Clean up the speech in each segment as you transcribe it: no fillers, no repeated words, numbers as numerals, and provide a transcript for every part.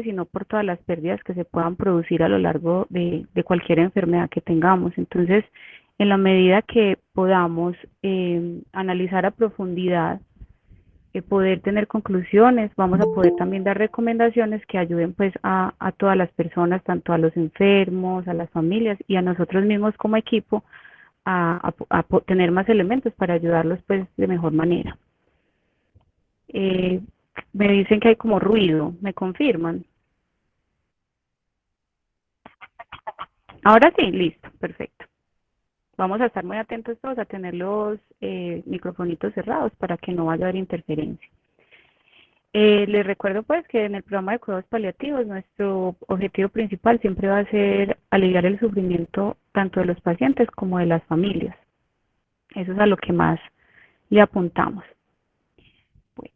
sino por todas las pérdidas que se puedan producir a lo largo de cualquier enfermedad que tengamos. Entonces, en la medida que podamos analizar a profundidad, poder tener conclusiones, vamos a poder también dar recomendaciones que ayuden pues a todas las personas, tanto a los enfermos, a las familias y a nosotros mismos como equipo tener más elementos para ayudarlos pues de mejor manera. Eh, Me dicen que hay como ruido, ¿me confirman? Ahora sí, listo, perfecto. Vamos a estar muy atentos todos a tener los microfonitos cerrados para que no vaya a haber interferencia. Les recuerdo pues que en el programa de cuidados paliativos nuestro objetivo principal siempre va a ser aliviar el sufrimiento tanto de los pacientes como de las familias. Eso es a lo que más le apuntamos. Bueno,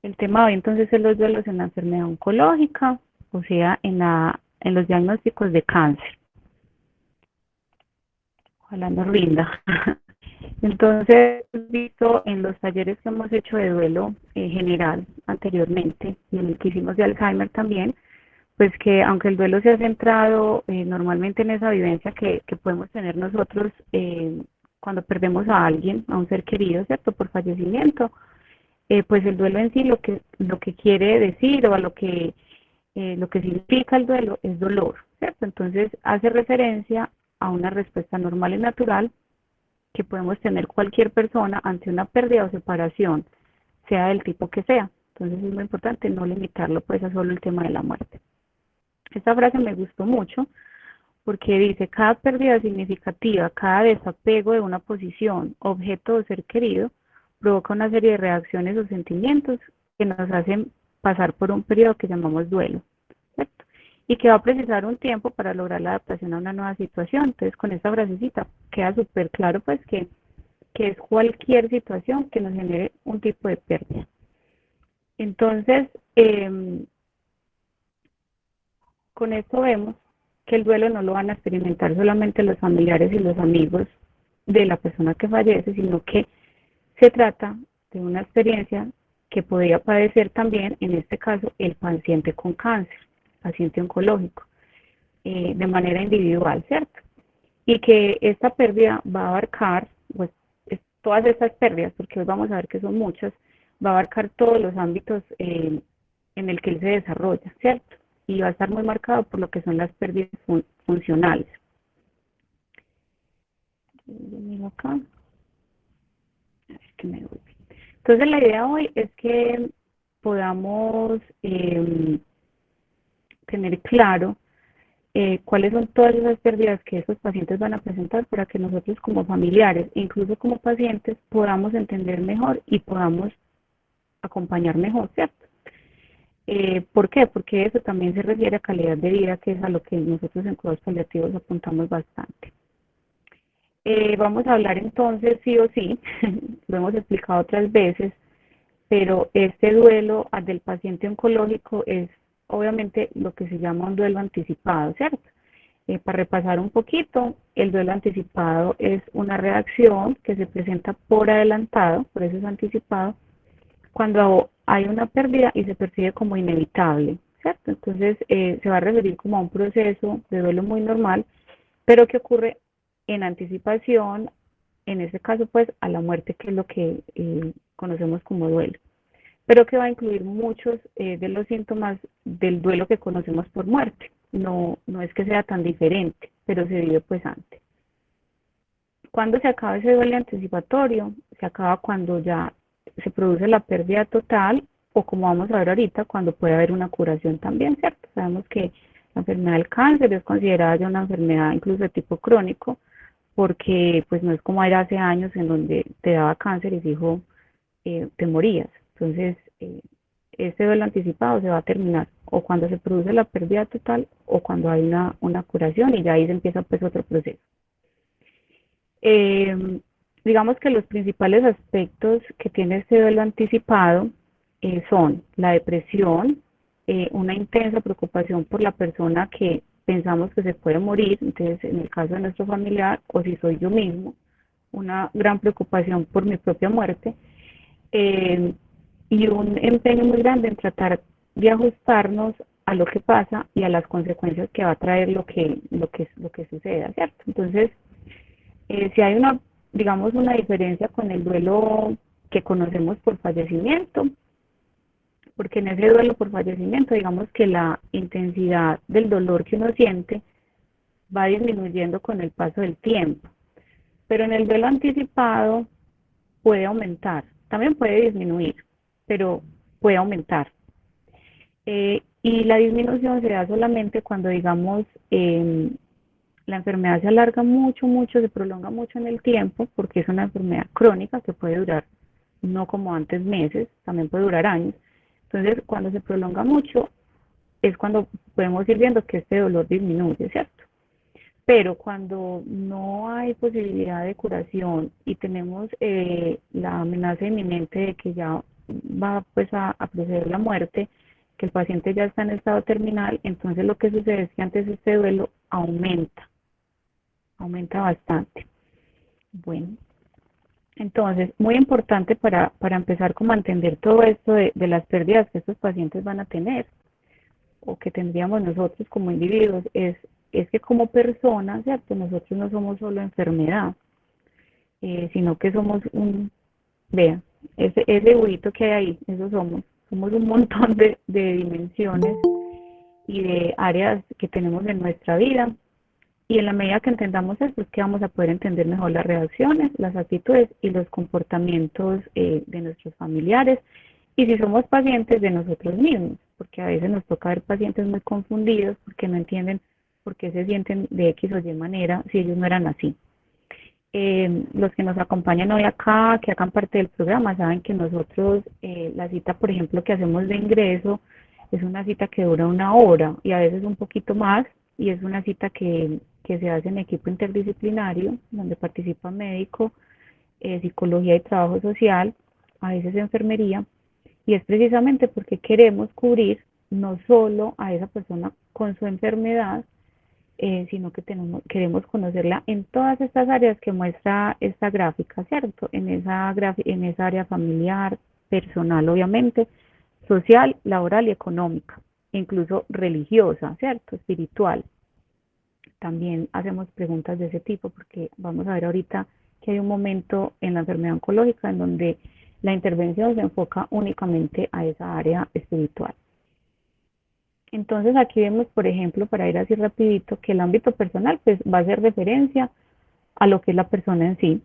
el tema de hoy entonces es los duelos en la enfermedad oncológica, o sea, en los diagnósticos de cáncer. Ojalá nos rinda. Entonces, visto en los talleres que hemos hecho de duelo general anteriormente, y en el que hicimos de Alzheimer también, pues que aunque el duelo se ha centrado normalmente en esa vivencia que podemos tener nosotros cuando perdemos a alguien, a un ser querido, ¿cierto? Por fallecimiento, pues el duelo en sí lo que quiere decir o a lo que significa el duelo es dolor, ¿cierto? Entonces hace referencia a una respuesta normal y natural que podemos tener cualquier persona ante una pérdida o separación, sea del tipo que sea. Entonces es muy importante no limitarlo pues a solo el tema de la muerte. Esta frase me gustó mucho porque dice, cada pérdida significativa, cada desapego de una posición, objeto o ser querido, provoca una serie de reacciones o sentimientos que nos hacen pasar por un periodo que llamamos duelo, ¿cierto? Y que va a precisar un tiempo para lograr la adaptación a una nueva situación. Entonces, con esta frasecita queda súper claro pues que es cualquier situación que nos genere un tipo de pérdida. Entonces, con esto vemos que el duelo no lo van a experimentar solamente los familiares y los amigos de la persona que fallece, sino que se trata de una experiencia que podría padecer también, en este caso, el paciente con cáncer, paciente oncológico, de manera individual, ¿cierto? Y que esta pérdida va a abarcar, pues, todas estas pérdidas, porque hoy vamos a ver que son muchas, va a abarcar todos los ámbitos en el que él se desarrolla, ¿cierto? Y va a estar muy marcado por lo que son las pérdidas funcionales. Yo miro acá, a ver que me doy. Entonces la idea hoy es que podamos tener claro cuáles son todas esas pérdidas que estos pacientes van a presentar para que nosotros como familiares, incluso como pacientes, podamos entender mejor y podamos acompañar mejor, ¿cierto? ¿Por qué? Porque eso también se refiere a calidad de vida, que es a lo que nosotros en cuidados paliativos apuntamos bastante. Vamos a hablar entonces sí o sí, lo hemos explicado otras veces, pero este duelo del paciente oncológico es obviamente lo que se llama un duelo anticipado, ¿cierto? Para repasar un poquito, el duelo anticipado es una reacción que se presenta por adelantado, por eso es anticipado, cuando hay una pérdida y se percibe como inevitable, ¿cierto? Entonces se va a referir como a un proceso de duelo muy normal, pero que ocurre en anticipación, en este caso pues a la muerte, que es lo que conocemos como duelo, pero que va a incluir muchos de los síntomas del duelo que conocemos por muerte. No, no es que sea tan diferente, pero se vive pues antes. ¿Cuándo se acaba ese duelo anticipatorio? Se acaba cuando ya se produce la pérdida total, o como vamos a ver ahorita, cuando puede haber una curación también, ¿cierto? Sabemos que la enfermedad del cáncer es considerada ya una enfermedad incluso de tipo crónico, porque pues no es como era hace años en donde te daba cáncer y dijo te morías. Entonces, este duelo anticipado se va a terminar o cuando se produce la pérdida total o cuando hay una curación y ya ahí se empieza pues otro proceso. Eh, digamos que los principales aspectos que tiene este duelo anticipado son la depresión, una intensa preocupación por la persona que pensamos que se puede morir, entonces en el caso de nuestro familiar o si soy yo mismo, una gran preocupación por mi propia muerte, eh, y un empeño muy grande en tratar de ajustarnos a lo que pasa y a las consecuencias que va a traer lo que suceda, ¿cierto? Entonces, si hay una, digamos, una diferencia con el duelo que conocemos por fallecimiento, porque en ese duelo por fallecimiento, digamos que la intensidad del dolor que uno siente va disminuyendo con el paso del tiempo, pero en el duelo anticipado puede aumentar, también puede disminuir, pero puede aumentar. Y la disminución se da solamente cuando, digamos, la enfermedad se alarga mucho, mucho, se prolonga mucho en el tiempo, porque es una enfermedad crónica que puede durar, no como antes meses, también puede durar años. Entonces, cuando se prolonga mucho, es cuando podemos ir viendo que este dolor disminuye, ¿cierto? Pero cuando no hay posibilidad de curación y tenemos la amenaza inminente de que ya va pues a proceder la muerte, que el paciente ya está en estado terminal, entonces lo que sucede es que antes este duelo aumenta bastante. Bueno, entonces, muy importante para empezar como a entender todo esto de las pérdidas que estos pacientes van a tener o que tendríamos nosotros como individuos es que como personas, ¿cierto? Nosotros no somos solo enfermedad, sino que somos vea, ese huito que hay ahí, eso somos un montón de dimensiones y de áreas que tenemos en nuestra vida. Y en la medida que entendamos esto, es que vamos a poder entender mejor las reacciones, las actitudes y los comportamientos de nuestros familiares. Y si somos pacientes de nosotros mismos, porque a veces nos toca ver pacientes muy confundidos porque no entienden por qué se sienten de X o Y manera si ellos no eran así. Los que nos acompañan hoy acá, que hagan parte del programa, saben que nosotros, la cita, por ejemplo, que hacemos de ingreso, es una cita que dura 1 hora y a veces un poquito más, y es una cita que se hace en equipo interdisciplinario, donde participa médico, psicología y trabajo social, a veces enfermería, y es precisamente porque queremos cubrir no solo a esa persona con su enfermedad, sino que queremos conocerla en todas estas áreas que muestra esta gráfica, ¿cierto? En esa área familiar, personal, obviamente, social, laboral y económica, incluso religiosa, ¿cierto? Espiritual. También hacemos preguntas de ese tipo porque vamos a ver ahorita que hay un momento en la enfermedad oncológica en donde la intervención se enfoca únicamente a esa área espiritual. Entonces aquí vemos, por ejemplo, para ir así rapidito, que el ámbito personal pues va a hacer referencia a lo que es la persona en sí,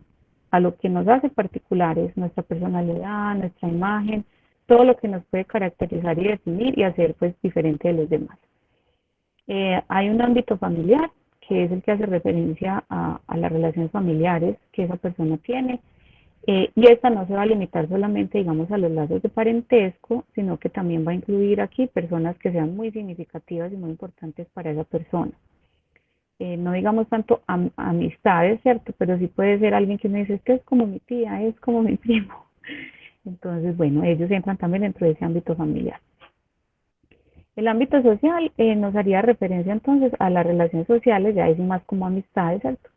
a lo que nos hace particulares, nuestra personalidad, nuestra imagen, todo lo que nos puede caracterizar y definir y hacer pues diferente de los demás. Hay un ámbito familiar que es el que hace referencia a las relaciones familiares que esa persona tiene, y esta no se va a limitar solamente, digamos, a los lazos de parentesco, sino que también va a incluir aquí personas que sean muy significativas y muy importantes para esa persona. No digamos tanto amistades, ¿cierto? Pero sí puede ser alguien que me dice, es que es como mi tía, es como mi primo. Entonces, bueno, ellos entran también dentro de ese ámbito familiar. El ámbito social nos haría referencia entonces a las relaciones sociales, ya es más como amistades, ¿cierto?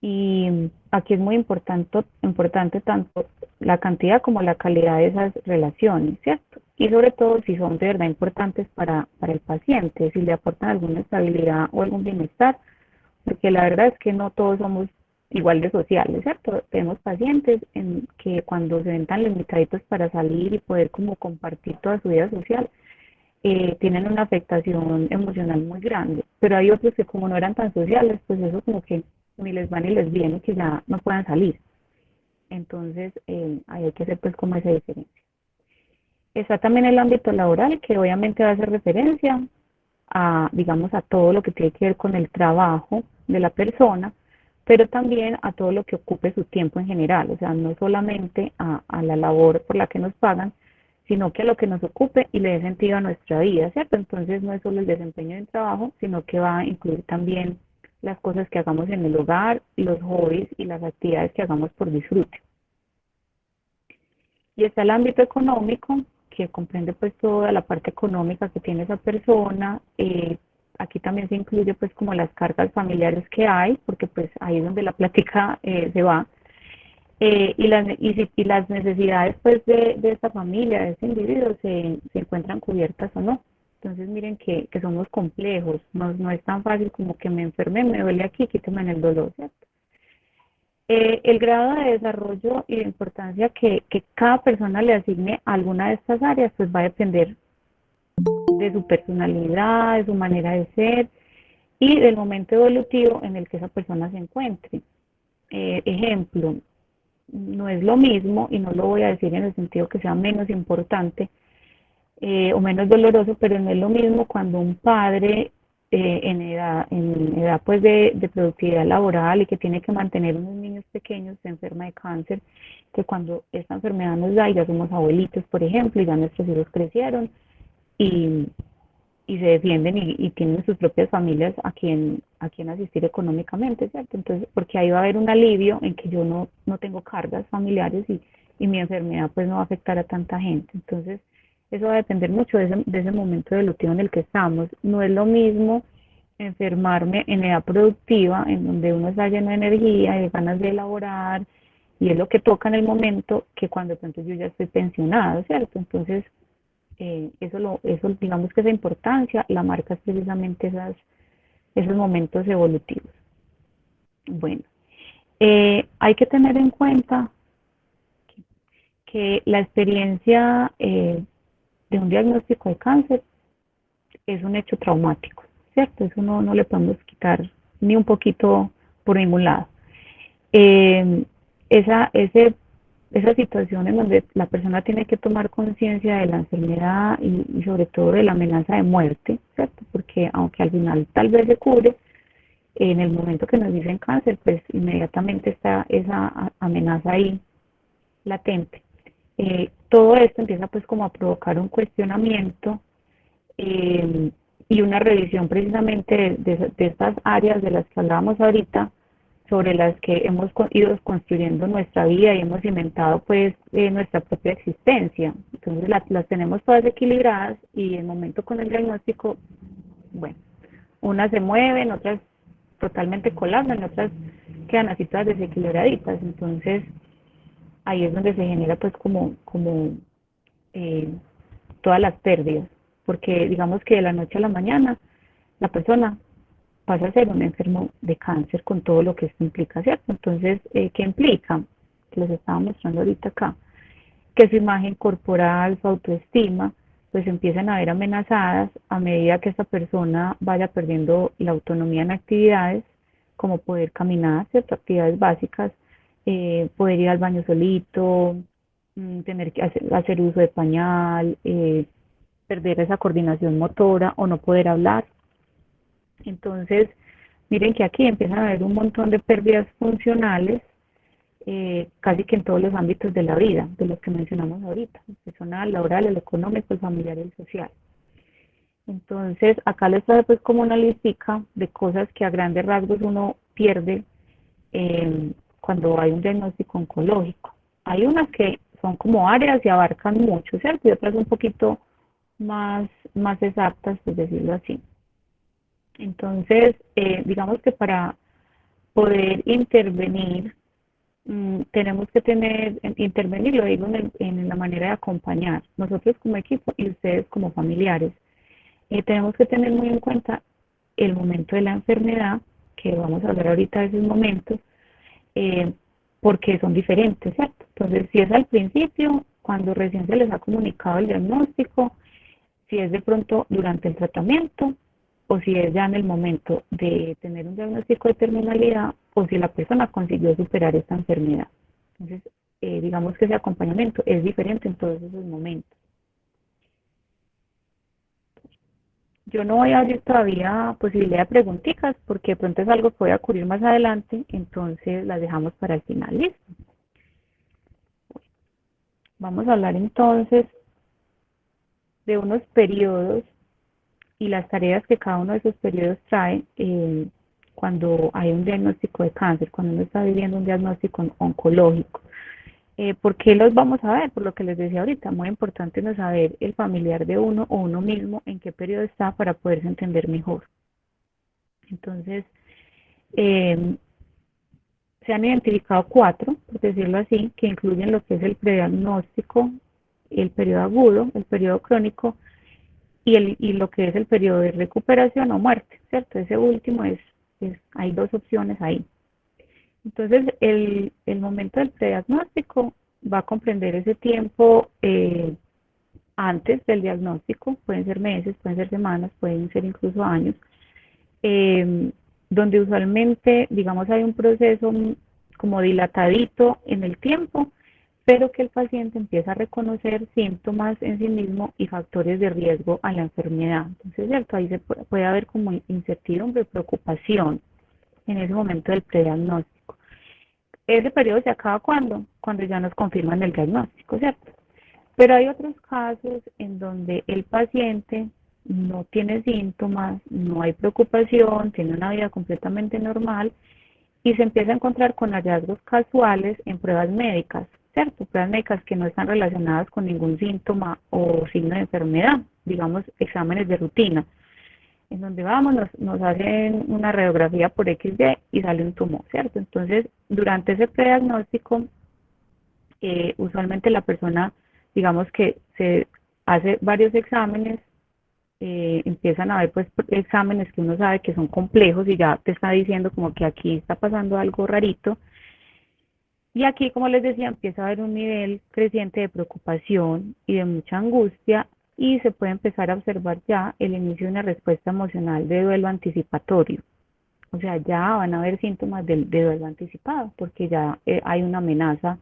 Y aquí es muy importante tanto la cantidad como la calidad de esas relaciones, ¿cierto? Y sobre todo si son de verdad importantes para el paciente, si le aportan alguna estabilidad o algún bienestar, porque la verdad es que no todos somos igual de sociales, ¿cierto? Tenemos pacientes que cuando se ven tan limitaditos para salir y poder como compartir toda su vida social, tienen una afectación emocional muy grande, pero hay otros que como no eran tan sociales, pues eso como que ni les va ni les viene que ya no puedan salir. Entonces, ahí hay que hacer pues como esa diferencia. Está también el ámbito laboral, que obviamente va a hacer referencia a, digamos, a todo lo que tiene que ver con el trabajo de la persona, pero también a todo lo que ocupe su tiempo en general, o sea, no solamente a la labor por la que nos pagan, sino que a lo que nos ocupe y le dé sentido a nuestra vida, ¿cierto? Entonces no es solo el desempeño del trabajo, sino que va a incluir también las cosas que hagamos en el hogar, los hobbies y las actividades que hagamos por disfrute. Y está el ámbito económico, que comprende pues toda la parte económica que tiene esa persona. Aquí también se incluye pues como las cargas familiares que hay, porque pues ahí es donde la plática se va. Y las necesidades pues de esta familia, de este individuo, se encuentran cubiertas o no. Entonces miren que somos complejos, no es tan fácil como que me enferme, me duele aquí, quíteme en el dolor, ¿cierto? El grado de desarrollo y de importancia que cada persona le asigne a alguna de estas áreas, pues va a depender de su personalidad, de su manera de ser y del momento evolutivo en el que esa persona se encuentre. Ejemplo, no es lo mismo, y no lo voy a decir en el sentido que sea menos importante o menos doloroso, pero no es lo mismo cuando un padre en edad pues de productividad laboral y que tiene que mantener unos niños pequeños se enferma de cáncer, que cuando esta enfermedad nos da y ya somos abuelitos, por ejemplo, y ya nuestros hijos crecieron y, y se defienden y tienen sus propias familias a quien asistir económicamente, ¿cierto? Entonces, porque ahí va a haber un alivio en que yo no tengo cargas familiares y mi enfermedad pues no va a afectar a tanta gente. Entonces, eso va a depender mucho de ese momento evolutivo en el que estamos. No es lo mismo enfermarme en edad productiva, en donde uno está lleno de energía, de ganas de elaborar, y es lo que toca en el momento, que cuando de pronto yo ya estoy pensionado, ¿cierto? Entonces, eso, digamos que esa importancia la marca es precisamente esos momentos evolutivos. Bueno, hay que tener en cuenta que la experiencia de un diagnóstico de cáncer es un hecho traumático, ¿cierto? Eso no le podemos quitar ni un poquito por ningún lado. Eh, esa, ese, esa situación en donde la persona tiene que tomar conciencia de la enfermedad y sobre todo de la amenaza de muerte, ¿cierto? Porque aunque al final tal vez se cubre, en el momento que nos dicen cáncer, pues inmediatamente está esa amenaza ahí latente. Todo esto empieza pues como a provocar un cuestionamiento y una revisión precisamente de estas áreas de las que hablábamos ahorita, sobre las que hemos ido construyendo nuestra vida y hemos inventado pues nuestra propia existencia. Entonces las tenemos todas equilibradas y en el momento con el diagnóstico, bueno, unas se mueven, otras totalmente colapsan, otras quedan así todas desequilibraditas. Entonces ahí es donde se genera pues como eh, todas las pérdidas, porque digamos que de la noche a la mañana la persona pasa a ser un enfermo de cáncer con todo lo que esto implica, ¿cierto? Entonces, ¿qué implica? Que les estaba mostrando ahorita acá, que su imagen corporal, su autoestima, pues empiezan a ver amenazadas a medida que esta persona vaya perdiendo la autonomía en actividades, como poder caminar, ¿cierto? Actividades básicas, poder ir al baño solito, tener que hacer uso de pañal, perder esa coordinación motora o no poder hablar. Entonces, miren que aquí empiezan a haber un montón de pérdidas funcionales, casi que en todos los ámbitos de la vida, de los que mencionamos ahorita, el personal, laboral, el económico, el familiar y el social. Entonces, acá les trae pues como una listica de cosas que a grandes rasgos uno pierde cuando hay un diagnóstico oncológico. Hay unas que son como áreas y abarcan mucho, ¿cierto? Y otras un poquito más exactas, por decirlo así. Entonces, digamos que para poder intervenir, tenemos que intervenir, lo digo en la manera de acompañar, nosotros como equipo y ustedes como familiares. Tenemos que tener muy en cuenta el momento de la enfermedad, que vamos a hablar ahorita de esos momentos, eh, porque son diferentes, ¿cierto? Entonces, si es al principio, cuando recién se les ha comunicado el diagnóstico, si es de pronto durante el tratamiento o si es ya en el momento de tener un diagnóstico de terminalidad o si la persona consiguió superar esta enfermedad. Entonces, digamos que ese acompañamiento es diferente en todos esos momentos. Yo no voy a abrir todavía posibilidad de preguntitas porque de pronto es algo que voy a cubrir más adelante, entonces las dejamos para el final. ¿Listo? Vamos a hablar entonces de unos periodos y las tareas que cada uno de esos periodos trae cuando hay un diagnóstico de cáncer, cuando uno está viviendo un diagnóstico oncológico. ¿Por qué los vamos a ver? Por lo que les decía ahorita, muy importante no saber el familiar de uno o uno mismo en qué periodo está para poderse entender mejor. Entonces, eh, se han identificado 4, por decirlo así, que incluyen lo que es el prediagnóstico, el periodo agudo, el periodo crónico y lo que es el periodo de recuperación o muerte, ¿cierto? Ese último hay dos opciones ahí. Entonces, el momento del prediagnóstico va a comprender ese tiempo antes del diagnóstico, pueden ser meses, pueden ser semanas, pueden ser incluso años, eh, donde usualmente, digamos, hay un proceso como dilatadito en el tiempo, pero que el paciente empieza a reconocer síntomas en sí mismo y factores de riesgo a la enfermedad. Entonces, ¿cierto? Ahí puede haber como incertidumbre, preocupación en ese momento del prediagnóstico. Ese periodo se acaba cuando ya nos confirman el diagnóstico, ¿cierto? Pero hay otros casos en donde el paciente no tiene síntomas, no hay preocupación, tiene una vida completamente normal y se empieza a encontrar con hallazgos casuales en pruebas médicas, ¿cierto? Pruebas médicas que no están relacionadas con ningún síntoma o signo de enfermedad, digamos exámenes de rutina, en donde vamos, nos hacen una radiografía por XY y sale un tumor, ¿cierto? Entonces, durante ese prediagnóstico, usualmente la persona, digamos que se hace varios exámenes, empiezan a ver pues exámenes que uno sabe que son complejos y ya te está diciendo como que aquí está pasando algo rarito. Y aquí, como les decía, empieza a haber un nivel creciente de preocupación y de mucha angustia y se puede empezar a observar ya el inicio de una respuesta emocional de duelo anticipatorio. O sea, ya van a haber síntomas de duelo anticipado porque ya hay una amenaza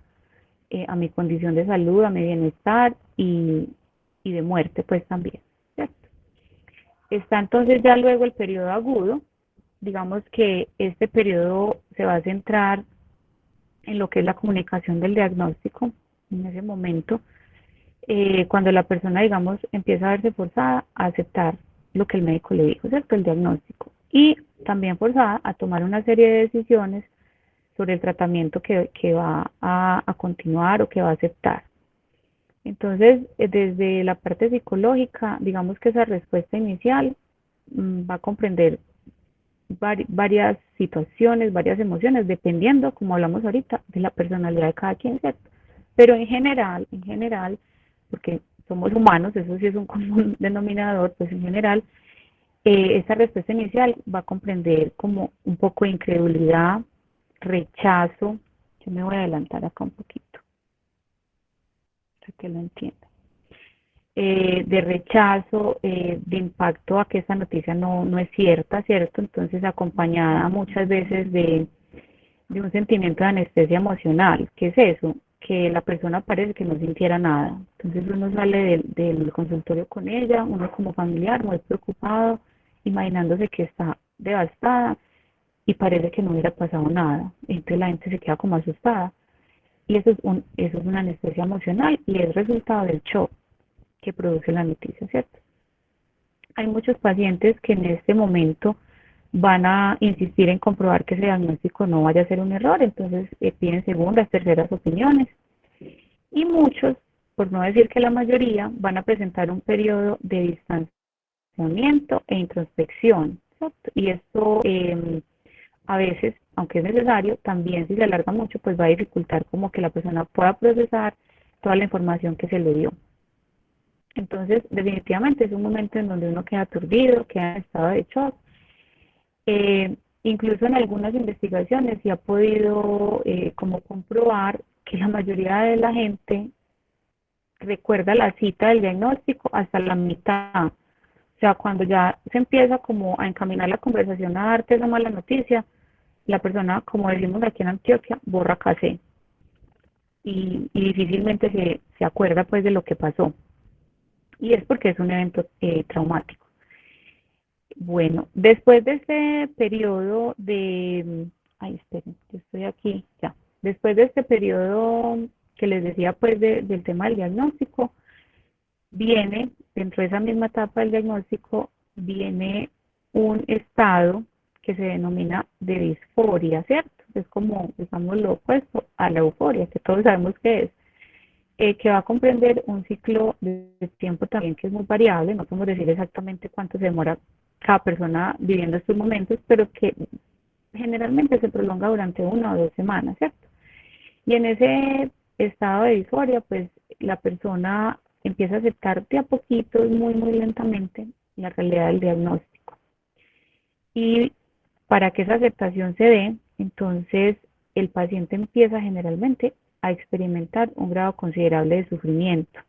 a mi condición de salud, a mi bienestar y de muerte pues también, ¿cierto? Está entonces ya luego el periodo agudo, digamos que este periodo se va a centrar en lo que es la comunicación del diagnóstico en ese momento, cuando la persona, digamos, empieza a verse forzada a aceptar lo que el médico le dijo, ¿cierto? El diagnóstico. Y también forzada a tomar una serie de decisiones sobre el tratamiento que va a continuar o que va a aceptar. Entonces, desde la parte psicológica, digamos que esa respuesta inicial va a comprender varias situaciones, varias emociones, dependiendo, como hablamos ahorita, de la personalidad de cada quien, ¿cierto? Pero en general, porque somos humanos, eso sí es un común denominador, pues en general, esta respuesta inicial va a comprender como un poco de incredulidad, rechazo. Yo me voy a adelantar acá un poquito para que lo entienda. De rechazo, de impacto a que esa noticia no es cierta, ¿cierto? Entonces acompañada muchas veces de un sentimiento de anestesia emocional. ¿Qué es eso? Que la persona parece que no sintiera nada. Entonces uno sale del consultorio con ella, uno como familiar muy preocupado, imaginándose que está devastada y parece que no hubiera pasado nada. Entonces la gente se queda como asustada. Y eso es una anestesia emocional y es resultado del shock que produce la noticia, ¿cierto? Hay muchos pacientes que en este momento van a insistir en comprobar que ese diagnóstico no vaya a ser un error, entonces piden segundas, terceras opiniones. Y muchos, por no decir que la mayoría, van a presentar un periodo de distanciamiento e introspección, ¿cierto? Y esto a veces, aunque es necesario, también si se alarga mucho, pues va a dificultar como que la persona pueda procesar toda la información que se le dio. Entonces, definitivamente es un momento en donde uno queda aturdido, queda en estado de shock. Incluso en algunas investigaciones se ha podido como comprobar que la mayoría de la gente recuerda la cita del diagnóstico hasta la mitad. O sea, cuando ya se empieza como a encaminar la conversación a darte esa mala noticia, la persona, como decimos aquí en Antioquia, borra casé y difícilmente se acuerda pues de lo que pasó. Y es porque es un evento traumático. Bueno, después de este periodo ay, esperen, yo estoy aquí, ya. Después de este periodo que les decía, pues, del tema del diagnóstico, viene, dentro de esa misma etapa del diagnóstico, viene un estado que se denomina de disforia, ¿cierto? Es como, digamos, lo opuesto a la euforia, que todos sabemos que es. Que va a comprender un ciclo de tiempo también que es muy variable, no podemos decir exactamente cuánto se demora cada persona viviendo estos momentos, pero que generalmente se prolonga durante 1 o 2 semanas, ¿cierto? Y en ese estado de disforia, pues la persona empieza a aceptar de a poquito, muy, muy lentamente, la realidad del diagnóstico. Y para que esa aceptación se dé, entonces el paciente empieza generalmente a experimentar un grado considerable de sufrimiento.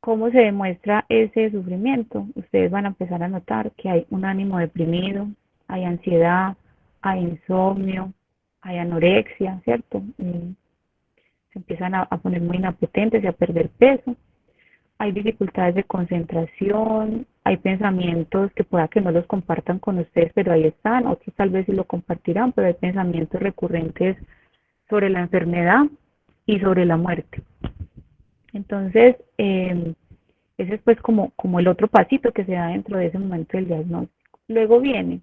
¿Cómo se demuestra ese sufrimiento? Ustedes van a empezar a notar que hay un ánimo deprimido, hay ansiedad, hay insomnio, hay anorexia, ¿cierto? Se empiezan a poner muy inapetentes y a perder peso. Hay dificultades de concentración, hay pensamientos que pueda que no los compartan con ustedes, pero ahí están, otros tal vez sí lo compartirán, pero hay pensamientos recurrentes sobre la enfermedad y sobre la muerte. Entonces, ese es pues como el otro pasito que se da dentro de ese momento del diagnóstico. Luego viene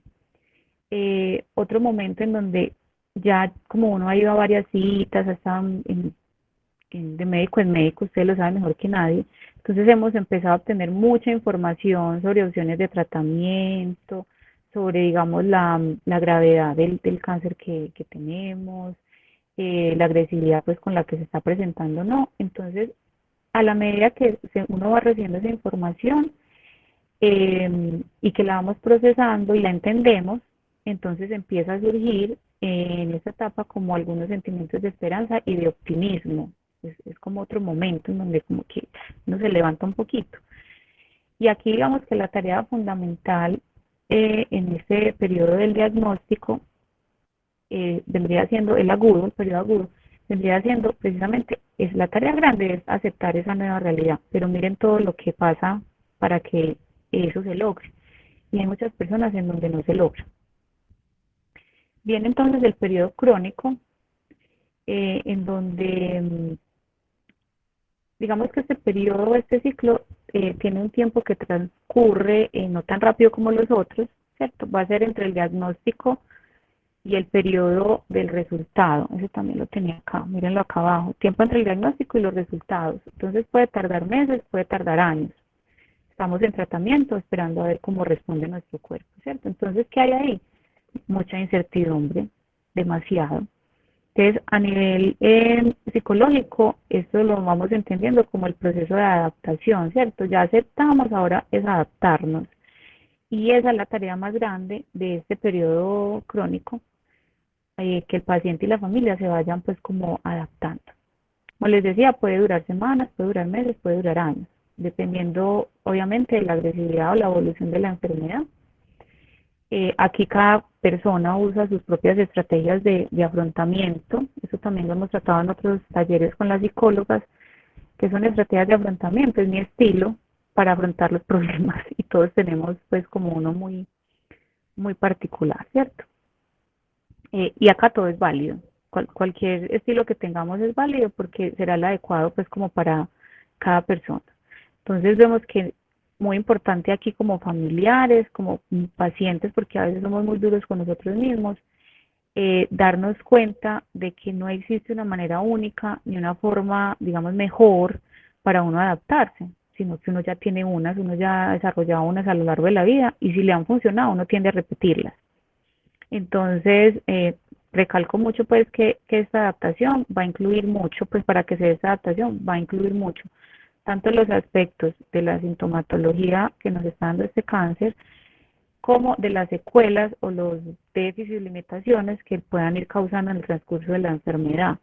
otro momento en donde ya como uno ha ido a varias citas, hasta de médico en médico, usted lo sabe mejor que nadie, entonces hemos empezado a obtener mucha información sobre opciones de tratamiento, sobre, digamos, la gravedad del cáncer que tenemos, la agresividad pues con la que se está presentando, no. Entonces, a la medida que uno va recibiendo esa información y que la vamos procesando y la entendemos, entonces empieza a surgir en esta etapa como algunos sentimientos de esperanza y de optimismo. Es como otro momento en donde como que uno se levanta un poquito. Y aquí digamos que la tarea fundamental en este periodo del diagnóstico vendría siendo el agudo, el periodo agudo, vendría siendo precisamente, es la tarea grande, es aceptar esa nueva realidad, pero miren todo lo que pasa para que eso se logre. Y hay muchas personas en donde no se logra. Viene entonces el periodo crónico, en donde digamos que este periodo, este ciclo, tiene un tiempo que transcurre no tan rápido como los otros, ¿cierto? Va a ser entre el diagnóstico y el periodo del resultado. Ese también lo tenía acá, mírenlo acá abajo. Tiempo entre el diagnóstico y los resultados. Entonces puede tardar meses, puede tardar años. Estamos en tratamiento esperando a ver cómo responde nuestro cuerpo, ¿cierto? Entonces, ¿qué hay ahí? Mucha incertidumbre, demasiado. Entonces, a nivel psicológico, esto lo vamos entendiendo como el proceso de adaptación, ¿cierto? Ya aceptamos, ahora es adaptarnos. Y esa es la tarea más grande de este periodo crónico, que el paciente y la familia se vayan pues como adaptando. Como les decía, puede durar semanas, puede durar meses, puede durar años, dependiendo obviamente de la agresividad o la evolución de la enfermedad. Aquí cada persona usa sus propias estrategias de afrontamiento, eso también lo hemos tratado en otros talleres con las psicólogas, que son estrategias de afrontamiento, es mi estilo para afrontar los problemas y todos tenemos pues como uno muy, muy particular, ¿cierto? Y acá todo es válido, cualquier estilo que tengamos es válido porque será el adecuado pues como para cada persona. Entonces vemos que muy importante aquí como familiares, como pacientes, porque a veces somos muy duros con nosotros mismos, darnos cuenta de que no existe una manera única ni una forma, digamos, mejor para uno adaptarse, sino que uno ya tiene uno ya ha desarrollado unas a lo largo de la vida y si le han funcionado, uno tiende a repetirlas. Entonces, recalco mucho pues que esta adaptación va a incluir mucho, pues para que se dé esta adaptación va a incluir mucho tanto los aspectos de la sintomatología que nos está dando este cáncer, como de las secuelas o los déficits y limitaciones que puedan ir causando en el transcurso de la enfermedad.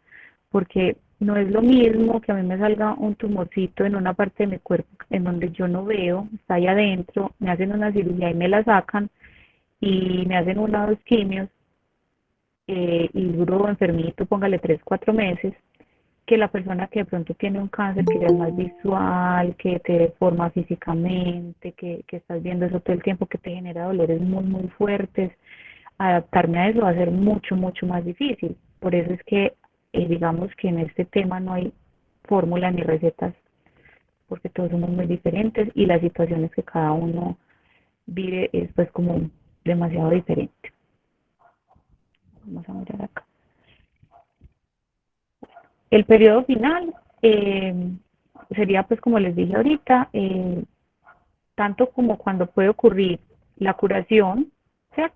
Porque no es lo mismo que a mí me salga un tumorcito en una parte de mi cuerpo en donde yo no veo, está ahí adentro, me hacen una cirugía y me la sacan y me hacen una o dos quimios y duro enfermito, póngale 3, 4 meses, que la persona que de pronto tiene un cáncer que ya es más visual, que te deforma físicamente, que estás viendo eso todo el tiempo, que te genera dolores muy, muy fuertes, adaptarme a eso va a ser mucho, mucho más difícil. Por eso es que digamos que en este tema no hay fórmula ni recetas, porque todos somos muy diferentes y las situaciones que cada uno vive es pues como demasiado diferente. Vamos a mirar acá. El periodo final sería, pues como les dije ahorita, tanto como cuando puede ocurrir la curación, ¿cierto?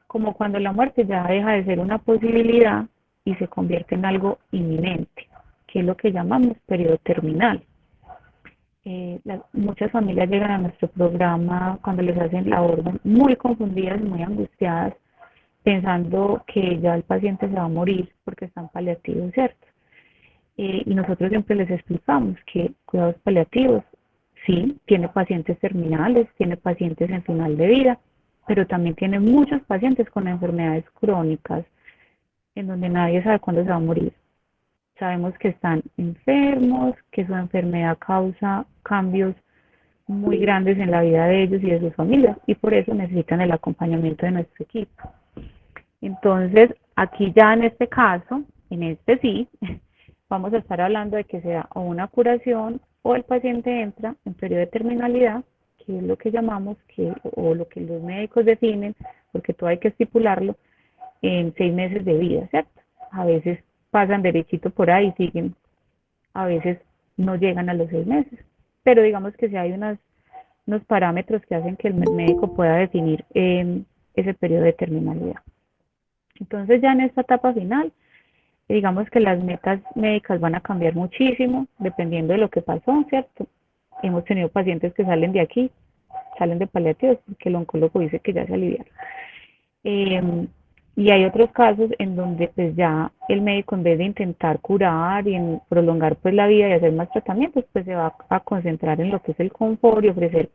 Como cuando la muerte ya deja de ser una posibilidad y se convierte en algo inminente, que es lo que llamamos periodo terminal. Muchas familias llegan a nuestro programa cuando les hacen la orden muy confundidas, muy angustiadas, pensando que ya el paciente se va a morir porque están paliativos, ¿cierto? Y nosotros siempre les explicamos que cuidados paliativos, sí, tiene pacientes terminales, tiene pacientes en final de vida, pero también tiene muchos pacientes con enfermedades crónicas en donde nadie sabe cuándo se va a morir. Sabemos que están enfermos, que su enfermedad causa cambios muy grandes en la vida de ellos y de sus familias y por eso necesitan el acompañamiento de nuestro equipo. Entonces, aquí ya en este caso, en este sí, vamos a estar hablando de que sea o una curación o el paciente entra en periodo de terminalidad, que es lo que llamamos, o lo que los médicos definen, porque todo hay que estipularlo, en 6 meses de vida, ¿cierto? A veces pasan derechito por ahí, siguen, a veces no llegan a los 6 meses, pero digamos que si hay unos parámetros que hacen que el médico pueda definir ese periodo de terminalidad. Entonces ya en esta etapa final, digamos que las metas médicas van a cambiar muchísimo dependiendo de lo que pasó, ¿cierto? Hemos tenido pacientes que salen de aquí, salen de paliativos porque el oncólogo dice que ya se aliviaron. Y hay otros casos en donde pues ya el médico en vez de intentar curar y en prolongar pues la vida y hacer más tratamientos, pues se va a concentrar en lo que es el confort y ofrecer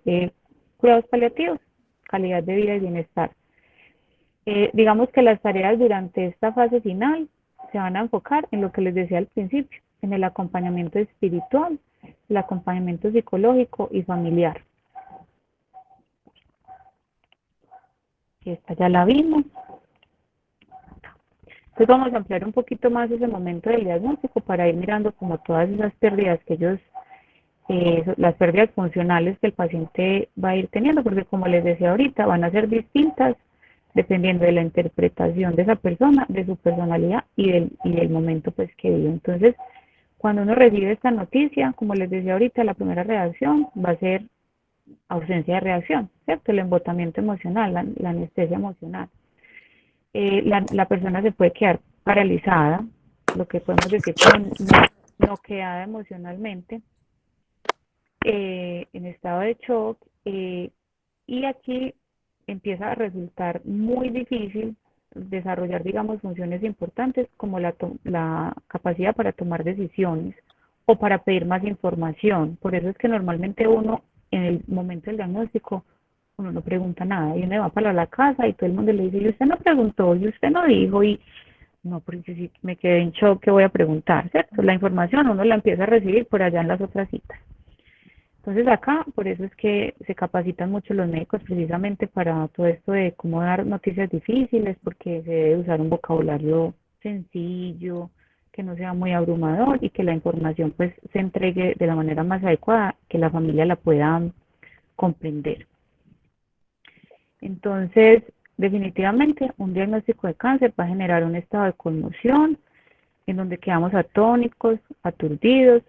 cuidados paliativos, calidad de vida y bienestar. Digamos que las tareas durante esta fase final se van a enfocar en lo que les decía al principio, en el acompañamiento espiritual, el acompañamiento psicológico y familiar. Esta ya la vimos. Entonces vamos a ampliar un poquito más ese momento del diagnóstico para ir mirando como todas esas pérdidas que ellos, las pérdidas funcionales que el paciente va a ir teniendo, porque como les decía ahorita, van a ser distintas dependiendo de la interpretación de esa persona, de su personalidad y del momento pues que vive. Entonces, cuando uno recibe esta noticia, como les decía ahorita, la primera reacción va a ser ausencia de reacción, ¿cierto? El embotamiento emocional, la anestesia emocional. La persona se puede quedar paralizada, lo que podemos decir como noqueada emocionalmente, en estado de shock, y aquí empieza a resultar muy difícil desarrollar, digamos, funciones importantes como la capacidad para tomar decisiones o para pedir más información. Por eso es que normalmente uno, en el momento del diagnóstico, uno no pregunta nada y uno va para la casa y todo el mundo le dice, y usted no preguntó, y usted no dijo, y no, porque si me quedé en shock, ¿qué voy a preguntar? ¿Cierto? La información uno la empieza a recibir por allá en las otras citas. Entonces acá, por eso es que se capacitan mucho los médicos precisamente para todo esto de cómo dar noticias difíciles, porque se debe usar un vocabulario sencillo, que no sea muy abrumador y que la información pues se entregue de la manera más adecuada, que la familia la pueda comprender. Entonces, definitivamente un diagnóstico de cáncer va a generar un estado de conmoción en donde quedamos atónicos, aturdidos,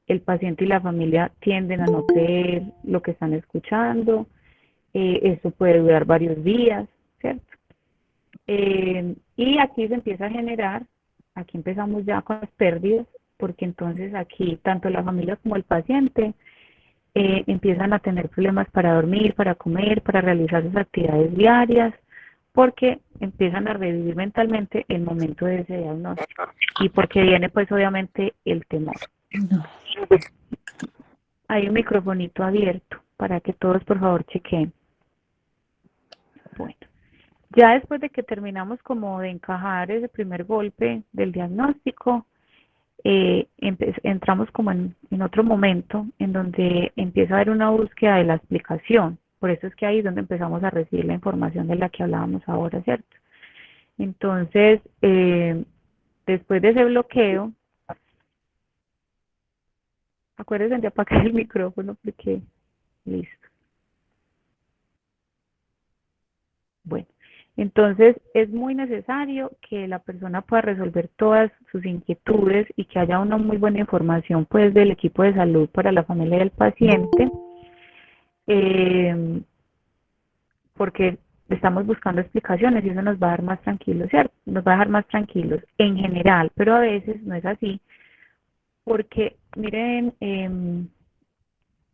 el paciente y la familia tienden a no creer lo que están escuchando, esto puede durar varios días, ¿cierto? Y aquí se empieza a generar, aquí empezamos ya con las pérdidas, porque entonces aquí tanto la familia como el paciente empiezan a tener problemas para dormir, para comer, para realizar sus actividades diarias, porque empiezan a revivir mentalmente el momento de ese diagnóstico y porque viene pues obviamente el temor. No. Hay un microfonito abierto para que todos por favor chequen. Bueno, ya después de que terminamos como de encajar ese primer golpe del diagnóstico, entramos como en otro momento en donde empieza a haber una búsqueda de la explicación. Por eso es que ahí es donde empezamos a recibir la información de la que hablábamos ahora, ¿cierto? Entonces, después de ese bloqueo, acuérdense de apagar el micrófono porque, listo. Bueno, entonces es muy necesario que la persona pueda resolver todas sus inquietudes y que haya una muy buena información pues del equipo de salud para la familia del paciente, porque estamos buscando explicaciones y eso nos va a dar más tranquilos, ¿cierto? Nos va a dejar más tranquilos en general, pero a veces no es así, porque miren,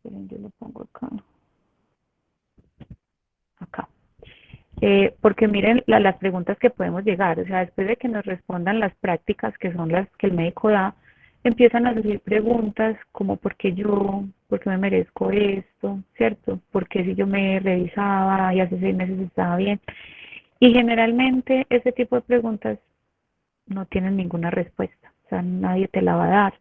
Esperen, yo lo pongo acá. Acá. Porque miren las preguntas que podemos llegar, o sea, después de que nos respondan las prácticas, que son las que el médico da, empiezan a surgir preguntas como por qué me merezco esto, ¿cierto? ¿Por qué si yo me revisaba y hace 6 meses estaba bien? Y generalmente ese tipo de preguntas no tienen ninguna respuesta, o sea, nadie te la va a dar.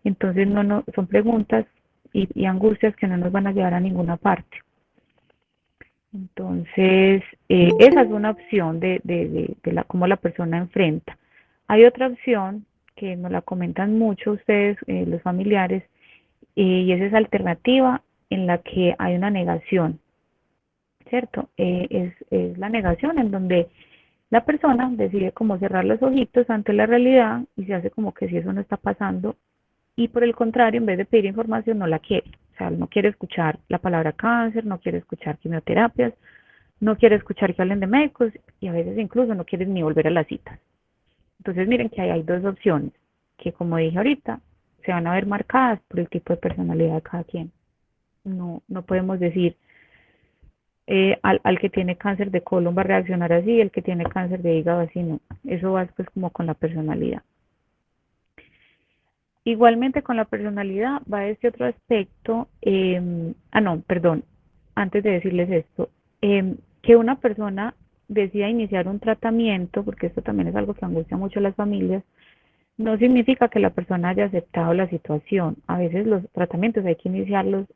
Entonces no son preguntas y angustias que no nos van a llevar a ninguna parte. Entonces, esa es una opción de cómo la persona enfrenta. Hay otra opción que nos la comentan mucho ustedes, los familiares, y es esa alternativa en la que hay una negación, ¿cierto? Es la negación en donde la persona decide como cerrar los ojitos ante la realidad y se hace como que si eso no está pasando y por el contrario, en vez de pedir información, no la quiere. O sea, no quiere escuchar la palabra cáncer, no quiere escuchar quimioterapias, no quiere escuchar que hablen de médicos y a veces incluso no quiere ni volver a las citas. Entonces miren que ahí hay dos opciones que como dije ahorita, se van a ver marcadas por el tipo de personalidad de cada quien. No podemos decir al que tiene cáncer de colon va a reaccionar así, el que tiene cáncer de hígado así, no. Eso va pues como con la personalidad. Igualmente con la personalidad va este otro aspecto, no, perdón, antes de decirles esto, que una persona decida iniciar un tratamiento, porque esto también es algo que angustia mucho a las familias, no significa que la persona haya aceptado la situación. A veces los tratamientos hay que iniciarlos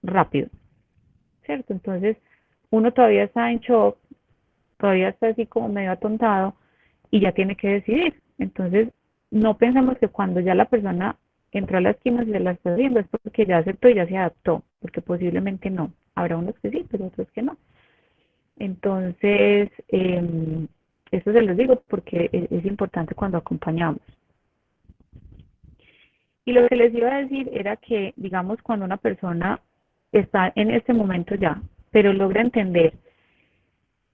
rápido, ¿cierto? Entonces, uno todavía está en shock, todavía está así como medio atontado y ya tiene que decidir. Entonces, no pensemos que cuando ya la persona entró a las quimios y se la está haciendo es porque ya aceptó y ya se adaptó, porque posiblemente no. Habrá unos que sí, pero otros que no. Entonces, esto se los digo porque es importante cuando acompañamos. Y lo que les iba a decir era que, digamos, cuando una persona está en este momento ya, pero logra entender